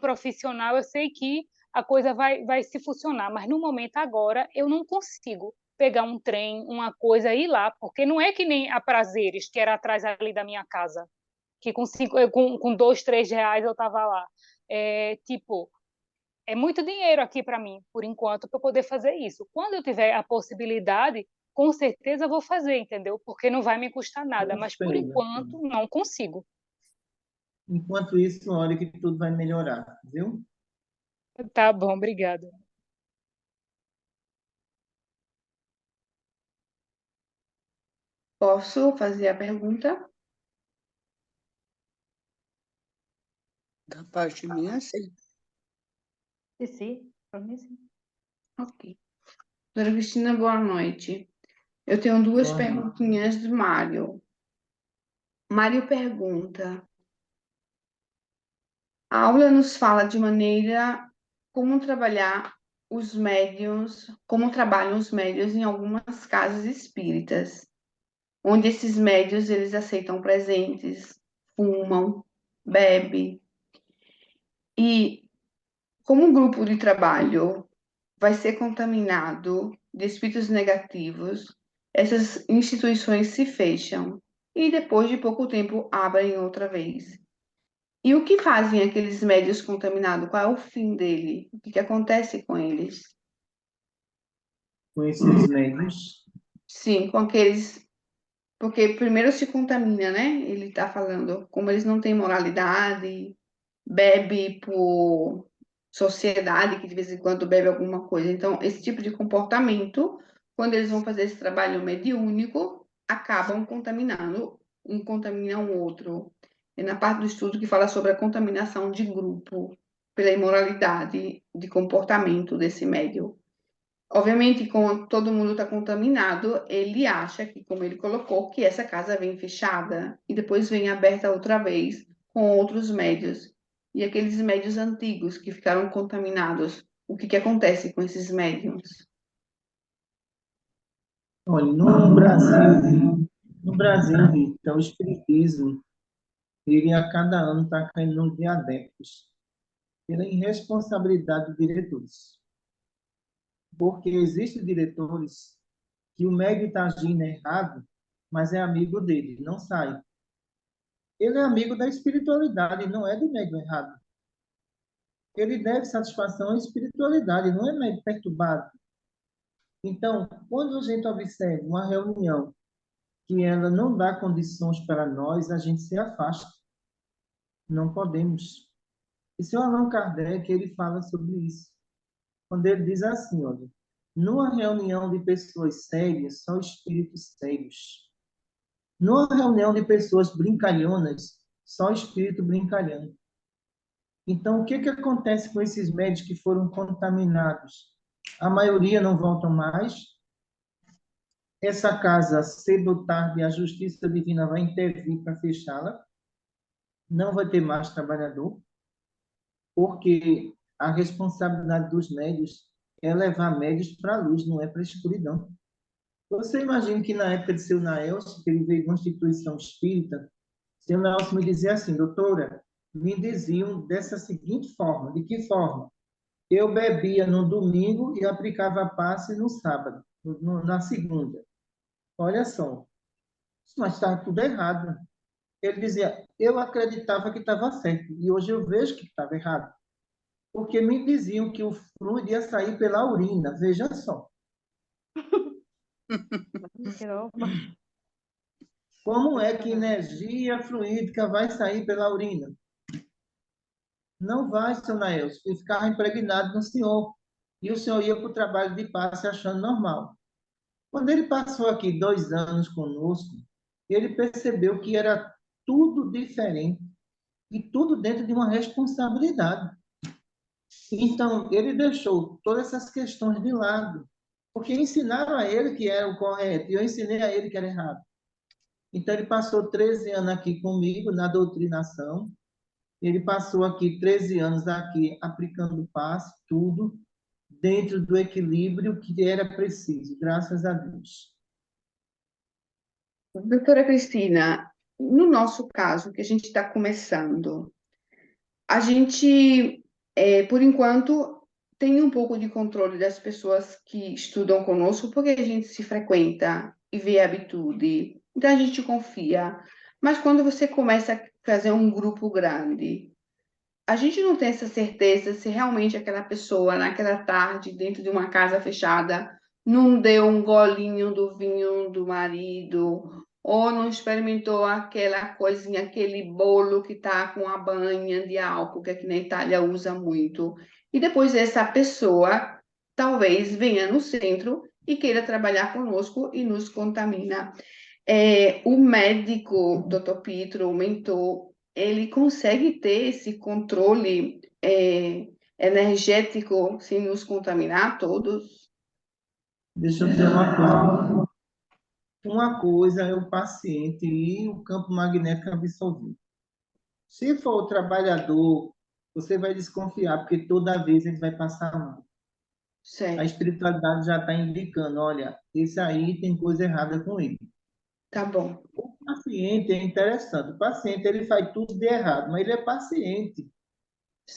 profissional, eu sei que a coisa vai se funcionar, mas no momento agora eu não consigo pegar um trem, uma coisa e ir lá, porque não é que nem a Prazeres, que era atrás ali da minha casa, que com 2, 3 reais eu estava lá. Tipo, é muito dinheiro aqui para mim, por enquanto, para poder fazer isso. Quando eu tiver a possibilidade, com certeza eu vou fazer, entendeu? Porque não vai me custar nada, Eu mas por espero. enquanto não consigo. Enquanto isso, olha que tudo vai melhorar, viu? Tá bom, obrigada. Posso fazer a pergunta? Da parte minha, sim. Sim, para mim sim. Ok. Dona Cristina, boa noite. Eu tenho duas Boa noite. perguntinhas de Mário. Mário pergunta: a aula nos fala de maneira como trabalhar os médiuns, como trabalham os médiuns em algumas casas espíritas. onde esses médios eles aceitam presentes, fumam, bebem. E como um grupo de trabalho vai ser contaminado de espíritos negativos, essas instituições se fecham e depois de pouco tempo abrem outra vez. E o que fazem aqueles médios contaminados? Qual é o fim dele? O que que acontece com eles? Com esses médios, Sim, com aqueles. Porque primeiro se contamina, né? Ele está falando, como eles não têm moralidade, bebe por sociedade, que de vez em quando bebe alguma coisa. Então, esse tipo de comportamento, quando eles vão fazer esse trabalho mediúnico, acabam contaminando, um contamina o outro. É na parte do estudo que fala sobre a contaminação de grupo, pela imoralidade de comportamento desse médium. Obviamente, como todo mundo está contaminado, ele acha que, como ele colocou, que essa casa vem fechada e depois vem aberta outra vez com outros médios. E aqueles médios antigos que ficaram contaminados, o que que acontece com esses médiums? olha, no Brasil, Rita, o espiritismo, ele a cada ano está caindo de adeptos pela irresponsabilidade dos diretores. Porque existem diretores que o médico está agindo errado, mas é amigo dele, não sai. Ele é amigo da espiritualidade, não é do médico errado. Ele deve satisfação à espiritualidade, não é médico perturbado. Então, quando a gente observa uma reunião que ela não dá condições para nós, a gente se afasta. Não podemos. E seu Allan Kardec, ele fala sobre isso. Quando ele diz assim, olha, numa reunião de pessoas sérias, só espíritos sérios. Numa reunião de pessoas brincalhonas, só espírito brincalhão. Então, o que que acontece com esses médicos que foram contaminados? A maioria não voltam mais. Essa casa, cedo ou tarde, a justiça divina vai intervir para fechá-la. Não vai ter mais trabalhador, porque a responsabilidade dos médios é levar médios para a luz, não é para a escuridão. Você imagina que na época de seu Naelcio, que ele veio de uma instituição espírita, seu Naelcio me dizia assim, doutora, me diziam dessa seguinte forma, de que forma? Eu bebia no domingo e aplicava passe no sábado, na segunda. Olha só, mas estava tudo errado. Ele dizia, eu acreditava que estava certo, e hoje eu vejo que estava errado. Porque me diziam que o fluido ia sair pela urina, veja só. Como é que energia fluídica vai sair pela urina? Não vai, seu Naelcio, e ficava impregnado no senhor. E o senhor ia para o trabalho de passe achando normal. Quando ele passou aqui 2 anos conosco, ele percebeu que era tudo diferente e tudo dentro de uma responsabilidade. Então, ele deixou todas essas questões de lado, porque ensinaram a ele que era o correto e eu ensinei a ele que era errado. Então, ele passou 13 anos aqui comigo na doutrinação, ele passou aqui 13 anos aqui aplicando passe, tudo, dentro do equilíbrio que era preciso, graças a Deus. Doutora Cristina, no nosso caso, que a gente está começando, a gente, por enquanto, tem um pouco de controle das pessoas que estudam conosco, porque a gente se frequenta e vê a habitude, então a gente confia. Mas quando você começa a fazer um grupo grande, a gente não tem essa certeza se realmente aquela pessoa, naquela tarde, dentro de uma casa fechada, não deu um golinho do vinho do marido, ou não experimentou aquela coisinha, aquele bolo que está com a banha de álcool, que aqui na Itália usa muito. E depois essa pessoa talvez venha no centro e queira trabalhar conosco e nos contamina. O médico, Dr. Pietro, o mentor, ele consegue ter esse controle energético sem nos contaminar todos? Deixa eu dizer uma coisa. Uma coisa é o paciente e o campo magnético absorvido. Se for o trabalhador, você vai desconfiar, porque toda vez ele vai passar mal. A Certo. espiritualidade já está indicando, olha, esse aí tem coisa errada com ele. Tá bom. O paciente é interessante. O paciente ele faz tudo de errado, mas ele é paciente.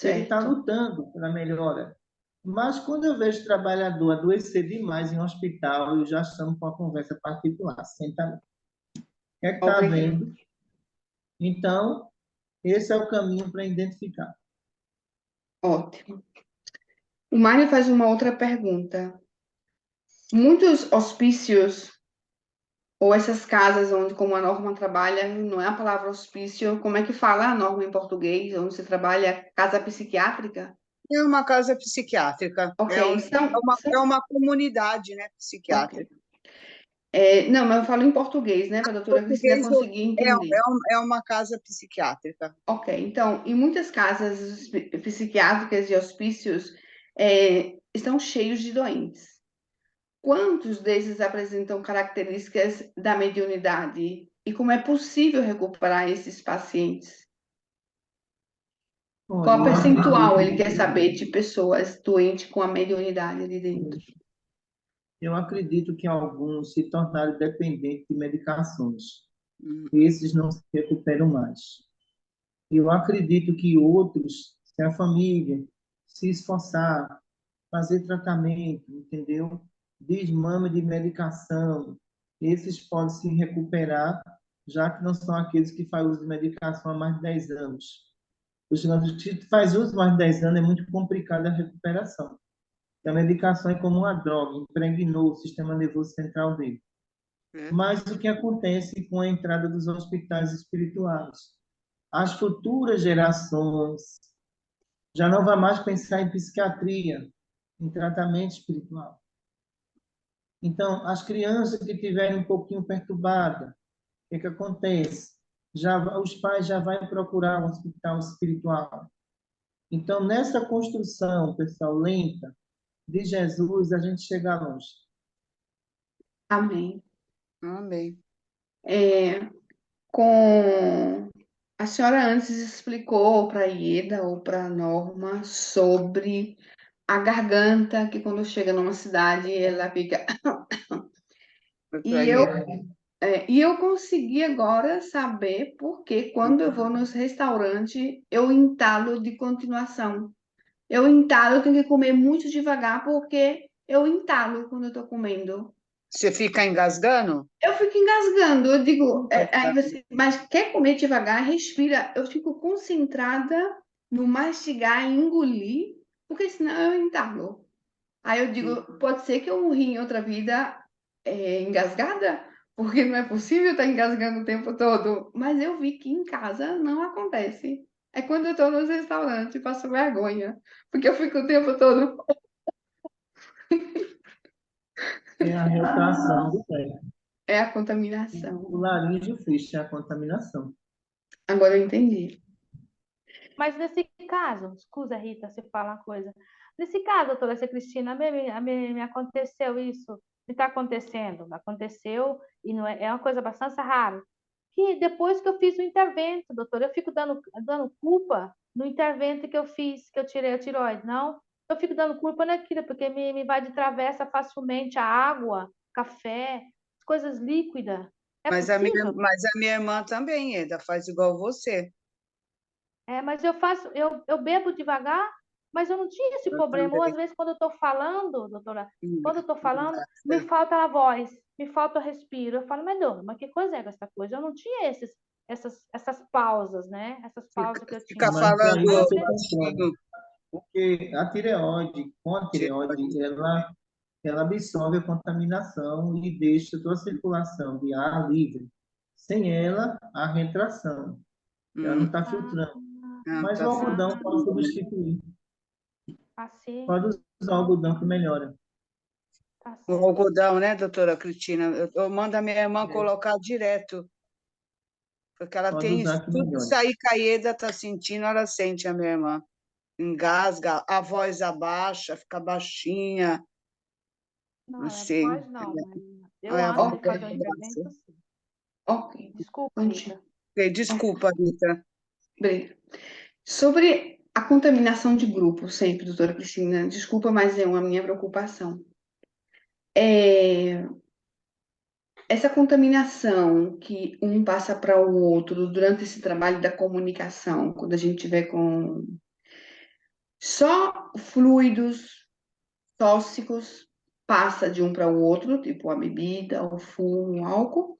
Ele está Certo. lutando pela melhora. Mas quando eu vejo trabalhador adoecer demais em hospital, eu já chamo para uma conversa particular. Senta ali. O que é que está Obrigada. havendo? Então, esse é o caminho para identificar. Ótimo. O Mário faz uma outra pergunta. Muitos hospícios, ou essas casas onde, como a Norma trabalha, não é a palavra hospício, como é que fala a Norma em português, onde você trabalha, casa psiquiátrica? É uma casa psiquiátrica, Ok, é uma comunidade, né, ok. psiquiátrica. Não, mas eu falo em português, né, para a doutora Cristina Português conseguir entender. é uma casa psiquiátrica. Ok, então, em muitas casas psiquiátricas e hospícios, estão cheios de doentes. Quantos desses apresentam características da mediunidade? E como é possível recuperar esses pacientes? Olha, Qual eu percentual ele acredito, quer saber de pessoas doentes com a mediunidade ali dentro? eu acredito que alguns se tornaram dependentes de medicações. Hum. Esses não se recuperam mais. Eu acredito que outros, se a família se esforçar, fazer tratamento, entendeu? Desmame de medicação, esses podem se recuperar, já que não são aqueles que fazem uso de medicação há mais de 10 anos. Os que faz uso há mais de 10 anos é muito complicada a recuperação. A medicação é como uma droga, impregnou o sistema nervoso central dele. É. Mas o que acontece com a entrada dos hospitais espirituais? As futuras gerações já não vão mais pensar em psiquiatria, em tratamento espiritual. Então, as crianças que estiverem um pouquinho perturbadas, o que acontece? Os pais já vão procurar um hospital espiritual. Então, nessa construção, pessoal, lenta, de Jesus, a gente chega longe. Amém. Amém. Com a senhora antes explicou para a Ieda ou para a Norma sobre a garganta, que quando chega numa cidade ela fica. E eu, e eu consegui agora saber porque quando eu vou nos restaurantes eu entalo de continuação. Eu entalo, eu tenho que comer muito devagar porque eu entalo quando eu estou comendo. Você fica engasgando? Eu fico engasgando, eu digo, aí você, mas quer comer devagar, respira. Eu fico concentrada no mastigar e engolir, porque senão eu entalo. Aí eu digo, pode ser que eu morri em outra vida engasgada, porque não é possível estar engasgando o tempo todo. Mas eu vi que em casa não acontece. É quando eu estou nos restaurantes e passo vergonha, porque eu fico o tempo todo. É a retração do pé. É a contaminação. O laríngeo fecha é a contaminação. Agora eu entendi. Mas nesse caso, escusa, Rita, se falar uma coisa. Nesse caso, doutora Cristina, me aconteceu isso, me está acontecendo, aconteceu, e não é uma coisa bastante rara, que depois que eu fiz o intervento, doutora, eu fico dando culpa no intervento que eu fiz, que eu tirei a tireoide, não? Eu fico dando culpa naquilo, porque me vai de travessa facilmente a água, café, coisas líquidas. É possível? Mas a minha irmã também, Eda, faz igual você. Mas eu bebo devagar, mas eu não tinha esse Eu problema. Ou às também. vezes, quando eu estou falando, doutora, quando eu estou falando, me Engasga. falta a voz, me falta o respiro. Eu falo, mas que coisa é essa coisa? Eu não tinha essas pausas, né? Essas pausas que eu Fica tinha. Mas falando aí Aí você você, controla. baixinho. Porque a tireoide, com a tireoide, ela absorve a contaminação e deixa toda a circulação de ar livre. Sem ela, a retração. Ela não está ah, filtrando. Ah, Mas o tá certo. algodão pode substituir. assim, Pode usar o algodão que melhora. tá O certo. algodão, né, doutora Cristina? Eu mando a minha irmã colocar direto, porque ela Pode tem usar que tudo melhora. isso aí que a Ieda está sentindo, ela sente, a minha irmã. Engasga, a voz abaixa, fica baixinha, Não, assim. pode não, mas eu Aí a antes voz de fazer o intervento, abaixa. sim. Ok. Desculpa, Continua. Rita. Desculpa, Rita. Obrigada. Sobre a contaminação de grupo, sempre, doutora Cristina, desculpa, mas é uma minha preocupação. essa contaminação que um passa para o outro durante esse trabalho da comunicação, quando a gente tiver com só fluidos tóxicos, passa de um para o outro, tipo a bebida, o fumo, o álcool,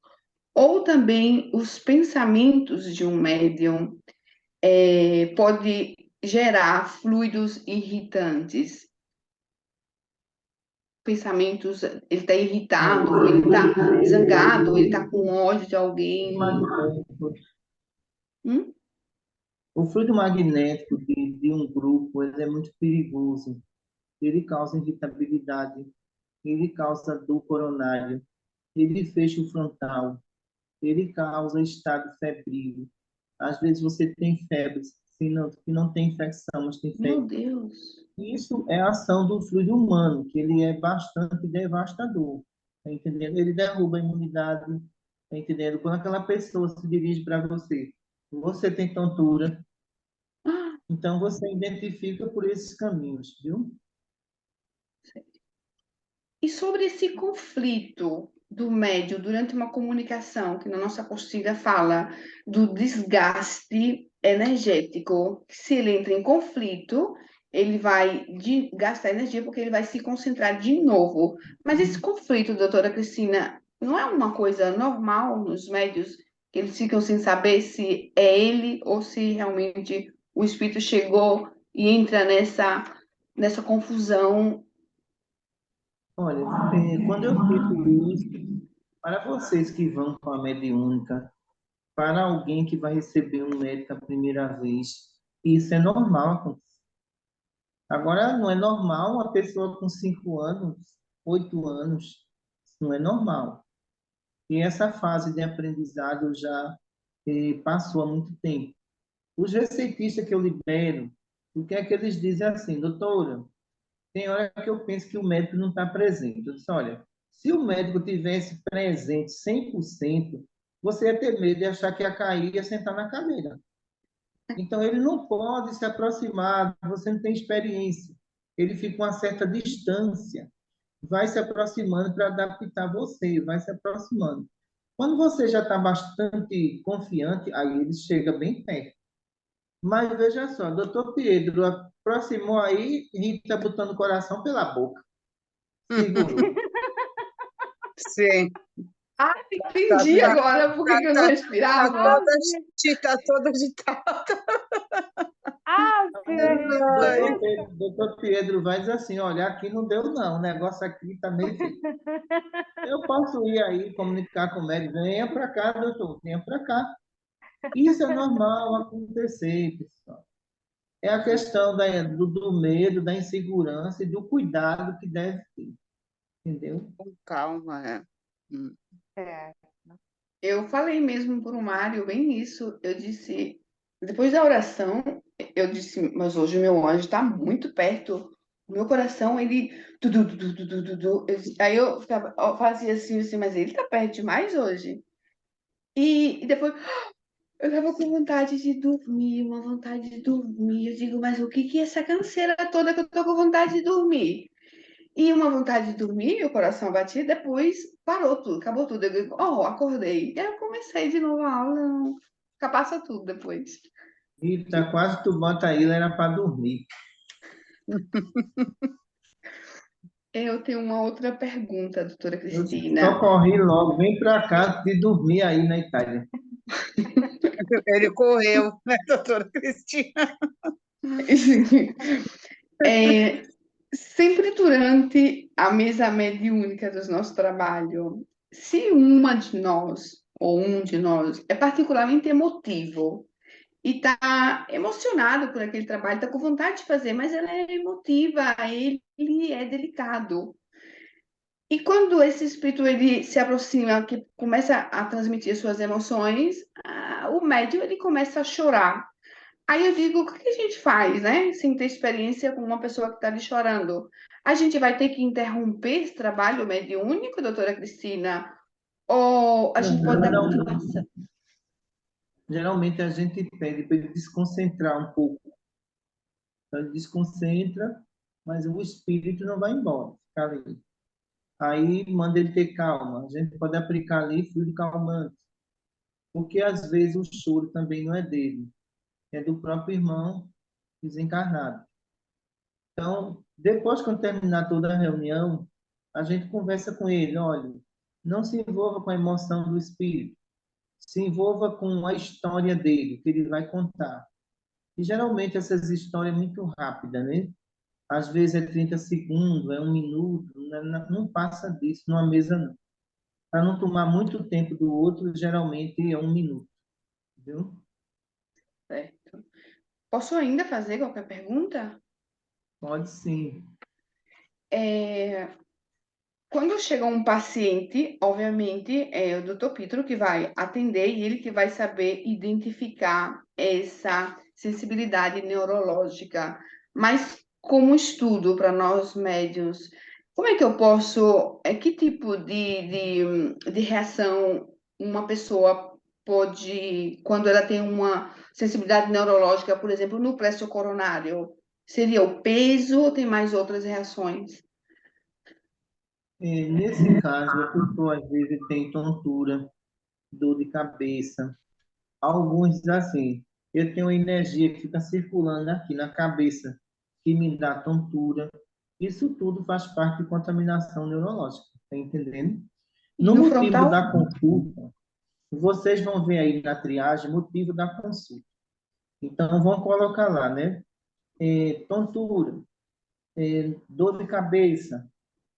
ou também os pensamentos de um médium pode gerar fluidos irritantes. Pensamentos, ele está irritado, ele está zangado, ele está com ódio de alguém. Hum? O fluido magnético de um grupo, ele é muito perigoso. Ele causa irritabilidade, ele causa dor coronária, ele fecha o frontal, ele causa estado febril. Às vezes você tem febre, que não tem infecção, mas tem Meu febre. Deus. Isso é a ação do fluido humano, que ele é bastante devastador. Tá entendendo? Ele derruba a imunidade. Tá entendendo? Quando aquela pessoa se dirige para você, você tem tontura, então você identifica por esses caminhos, viu? E sobre esse conflito do médium durante uma comunicação, que na nossa apostila fala do desgaste energético, que se ele entra em conflito, ele vai gastar energia porque ele vai se concentrar de novo. Mas esse conflito, doutora Cristina, não é uma coisa normal nos médios, que eles ficam sem saber se é ele ou se realmente o espírito chegou e entra nessa confusão. Olha, quando eu cito isso, para vocês que vão com a mediúnica, para alguém que vai receber um médico a primeira vez, isso é normal acontecer. Agora, não é normal uma pessoa com 5 anos, 8 anos, isso não é normal. E essa fase de aprendizado já passou há muito tempo. Os receitistas que eu libero, o que é que eles dizem assim, doutora? Tem hora que eu penso que o médico não está presente. Eu disse, olha, se o médico tivesse presente 100%, você ia ter medo de achar que ia cair e ia sentar na cadeira. Então, ele não pode se aproximar, você não tem experiência. Ele fica a uma certa distância, vai se aproximando para adaptar você, vai se aproximando. Quando você já está bastante confiante, aí ele chega bem perto. Mas veja só, doutor Pedro aproximou aí, Rita botando o coração pela boca. Segurou. Sim. Ah, Tá, entendi agora por que que eu não tá respirava. toda agitada. Ai, Doutor Pedro vai dizer assim, olha, aqui não deu não, o negócio aqui está meio feio. Eu posso ir aí comunicar com o médico, venha para cá, doutor, venha para cá. Isso é normal acontecer, pessoal. É a questão do medo, da insegurança e do cuidado que deve ter, entendeu? com calma, é. É. Eu falei mesmo para o Mário bem isso. Eu disse, depois da oração, eu disse, mas hoje o meu anjo está muito perto. O meu coração, ele. Tudu, tudu, tudu, tudu. Aí eu fazia assim, mas ele está perto demais hoje. E depois eu estava com vontade de dormir, uma vontade de dormir. Eu digo, mas o que que é essa canseira toda que eu tô com vontade de dormir? E uma vontade de dormir, o coração batia, depois parou tudo, acabou tudo. Eu digo, oh, acordei. E aí eu comecei de novo a aula, não. Passa tudo depois. Rita, quase tu bota aí, era para dormir. Eu tenho uma outra pergunta, doutora Eu só Cristina. corri logo, vem para cá de dormir aí na Itália. Ele correu, né, doutora Cristina? É, sempre durante a mesa mediúnica do nosso trabalho, se uma de nós, ou um de nós, é particularmente emotivo, e está emocionado por aquele trabalho, está com vontade de fazer, mas ela é emotiva, ele é delicado. E quando esse espírito ele se aproxima, que começa a transmitir suas emoções, o médium ele começa a chorar. Aí eu digo, o que a gente faz, né? Sem ter experiência com uma pessoa que está ali chorando. A gente vai ter que interromper esse trabalho mediúnico, doutora Cristina? Ou a gente pode dar continuação? Geralmente a gente pede para ele desconcentrar um pouco. Então, ele desconcentra, mas o espírito não vai embora, fica ali. Aí manda ele ter calma. A gente pode aplicar ali fluido calmante, porque às vezes o choro também não é dele, é do próprio irmão desencarnado. Então, depois que eu terminar toda a reunião, a gente conversa com ele, olha, não se envolva com a emoção do espírito, se envolva com a história dele, que ele vai contar. E geralmente essas histórias é muito rápida, né? Às vezes é 30 segundos, é 1 minuto, não passa disso numa mesa, não. Para não tomar muito tempo do outro, geralmente é 1 minuto, viu? Certo. Posso ainda fazer qualquer pergunta? Pode sim. Quando chega um paciente, obviamente é o Dr. Pietro que vai atender e ele que vai saber identificar essa sensibilidade neurológica. Mas como estudo para nós médios, como é que eu posso, que tipo de reação uma pessoa pode, quando ela tem uma sensibilidade neurológica, por exemplo, no pressão coronário, seria o peso ou tem mais outras reações? Nesse caso, a pessoa às vezes tem tontura, dor de cabeça. Alguns dizem assim, eu tenho uma energia que fica circulando aqui na cabeça, que me dá tontura. Isso tudo faz parte de contaminação neurológica, tá entendendo? E No no motivo frontal? da consulta, vocês vão ver aí na triagem motivo da consulta. Então, vão colocar lá, né? Tontura, dor de cabeça.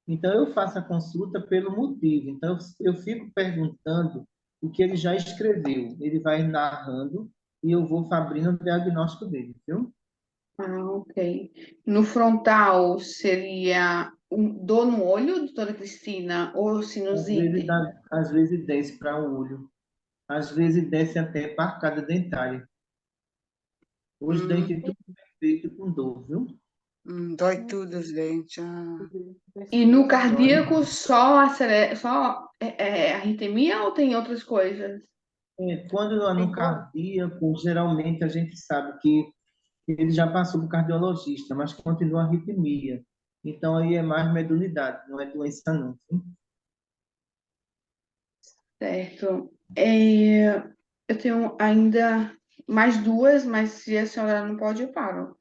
Então, eu faço a consulta pelo motivo. Então, eu fico perguntando o que ele já escreveu. Ele vai narrando e eu vou fabrindo o diagnóstico dele, viu? Ah, ok. No frontal seria dor no olho, doutora Cristina, ou sinusite? Às vezes desce para o olho, às vezes desce até para a arcada dentária. Os Hum, dentes tudo feito com dor, viu? Dói tudo os dentes. Ah. E no Dói. cardíaco só arritmia ou tem outras coisas? Quando no cardíaco, geralmente a gente sabe que ele já passou para o cardiologista, mas continua a arritmia. Então, aí é mais medulidade, não é doença, não. Viu? Certo. Eu tenho ainda mais duas, mas se a senhora não pode, eu paro.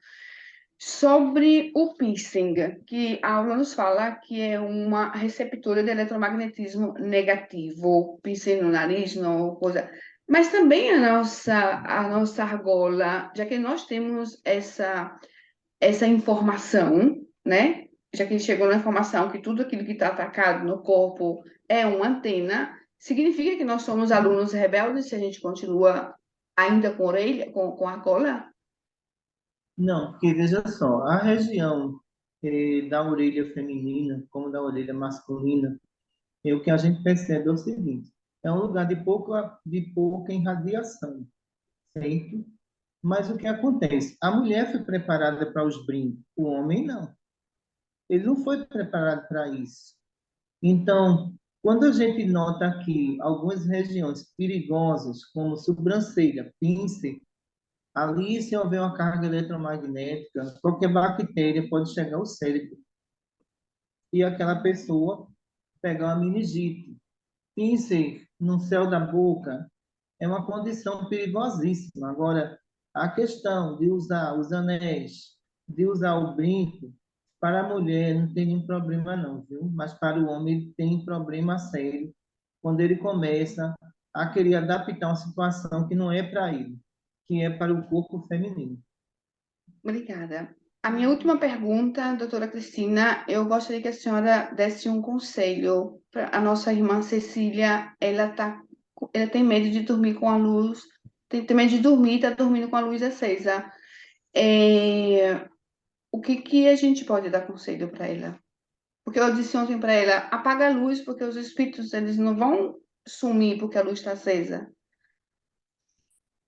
Sobre o piercing, que a aula nos fala que é uma receptora de eletromagnetismo negativo, piercing no nariz, no coisa. Mas também a nossa argola, já que nós temos essa informação, né? Já que chegou na informação que tudo aquilo que está atacado no corpo é uma antena, significa que nós somos alunos rebeldes se a gente continua ainda com orelha, com argola? Não, porque veja só, a região da orelha feminina, como da orelha masculina, o que a gente percebe é o seguinte: é um lugar de pouca irradiação, certo? Mas o que acontece? A mulher foi preparada para os brincos, o homem não. Ele não foi preparado para isso. Então, quando a gente nota aqui algumas regiões perigosas, como sobrancelha, pince, ali, se houver uma carga eletromagnética, qualquer bactéria pode chegar ao cérebro e aquela pessoa pegar uma meningite. Pince no céu da boca é uma condição perigosíssima. Agora, a questão de usar os anéis, de usar o brinco, para a mulher não tem nenhum problema não, viu? Mas para o homem tem problema sério quando ele começa a querer adaptar uma situação que não é para ele, que é para o corpo feminino. Obrigada. A minha última pergunta, doutora Cristina, eu gostaria que a senhora desse um conselho para a nossa irmã Cecília. Ela tem medo de dormir com a luz, tem medo de dormir, está dormindo com a luz acesa. O que a gente pode dar conselho para ela? Porque eu disse ontem para ela, apaga a luz, porque os espíritos eles não vão sumir porque a luz está acesa.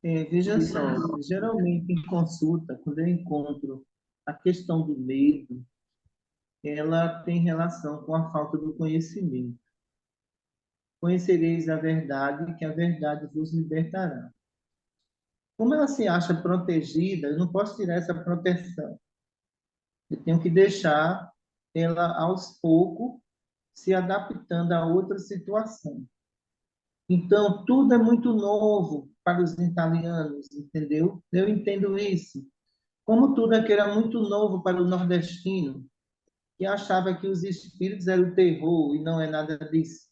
Veja só, geralmente em consulta, quando eu encontro a questão do medo, ela tem relação com a falta do conhecimento. Conhecereis a verdade, que a verdade vos libertará. Como ela se acha protegida, eu não posso tirar essa proteção. Eu tenho que deixar ela, aos poucos, se adaptando a outra situação. Então, tudo é muito novo para os italianos, entendeu? Eu entendo isso. Como tudo aqui era muito novo para o nordestino, que achava que os espíritos eram o terror e não é nada disso.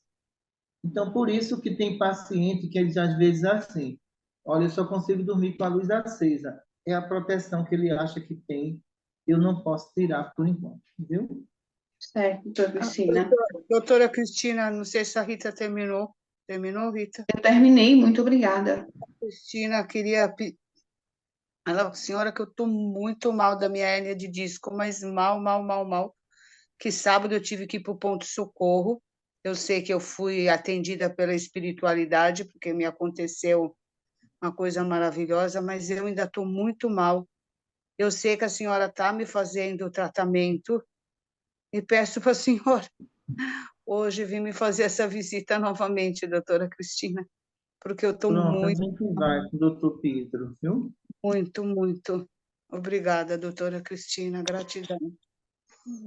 Então, por isso que tem paciente que eles às vezes assim, olha, eu só consigo dormir com a luz acesa. É a proteção que ele acha que tem, eu não posso tirar por enquanto, viu? Certo, doutora Ah, Cristina. Doutora Cristina, não sei se a Rita terminou. Terminou, Rita? Eu terminei, muito obrigada. Cristina, queria falar, senhora, que eu estou muito mal da minha hérnia de disco, mas mal, mal, mal, mal. Que sábado eu tive que ir para o ponto-socorro. Eu sei que eu fui atendida pela espiritualidade, porque me aconteceu uma coisa maravilhosa, mas eu ainda estou muito mal. Eu sei que a senhora está me fazendo o tratamento e peço para a senhora hoje vir me fazer essa visita novamente, doutora Cristina, porque eu estou Pronto, a muito, gente vai com o doutor Pedro, viu? muito, muito. Obrigada, doutora Cristina, gratidão.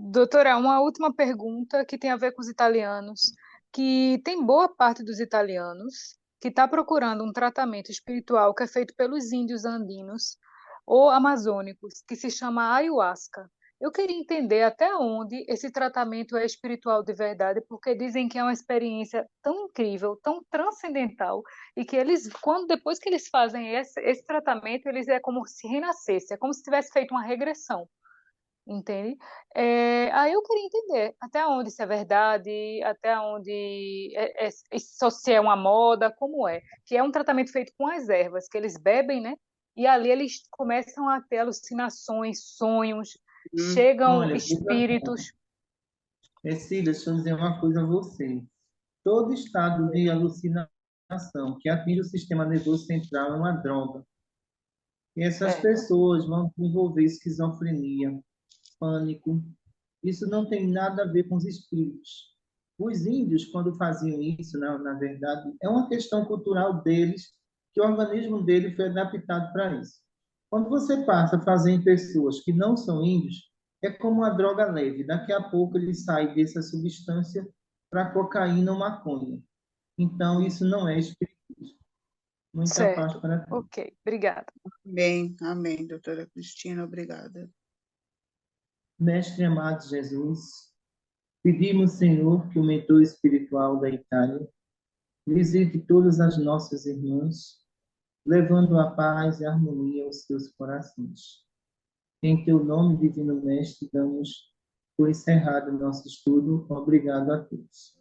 doutora, uma última pergunta que tem a ver com os italianos, que tem boa parte dos italianos que está procurando um tratamento espiritual que é feito pelos índios andinos ou amazônicos, que se chama ayahuasca. Eu queria entender até onde esse tratamento é espiritual de verdade, porque dizem que é uma experiência tão incrível, tão transcendental, e que eles, quando depois que eles fazem esse tratamento, eles é como se renascesse, é como se tivesse feito uma regressão. Entende? Aí eu queria entender até onde isso é verdade, até onde só se é uma moda, como é. Que é um tratamento feito com as ervas, que eles bebem, né? E ali eles começam a ter alucinações, sonhos, chegam Olha, veja só. espíritos. Cecília, deixa eu dizer uma coisa a você. Todo estado de alucinação que atinge o sistema nervoso central é uma droga. E essas Certo, pessoas vão desenvolver esquizofrenia, pânico. Isso não tem nada a ver com os espíritos. Os índios, quando faziam isso, na verdade, é uma questão cultural deles, que o organismo dele foi adaptado para isso. Quando você passa a fazer em pessoas que não são índios, é como uma droga leve. Daqui a pouco ele sai dessa substância para cocaína ou maconha. Então, isso não é espiritismo. Muita paz certo. para todos. Ok, obrigada. Amém, amém, doutora Cristina, obrigada. Mestre amado Jesus, pedimos, Senhor, que o mentor espiritual da Itália visite todas as nossas irmãs, levando a paz e a harmonia aos seus corações. Em teu nome, Divino Mestre, damos por encerrado o nosso estudo. Obrigado a todos.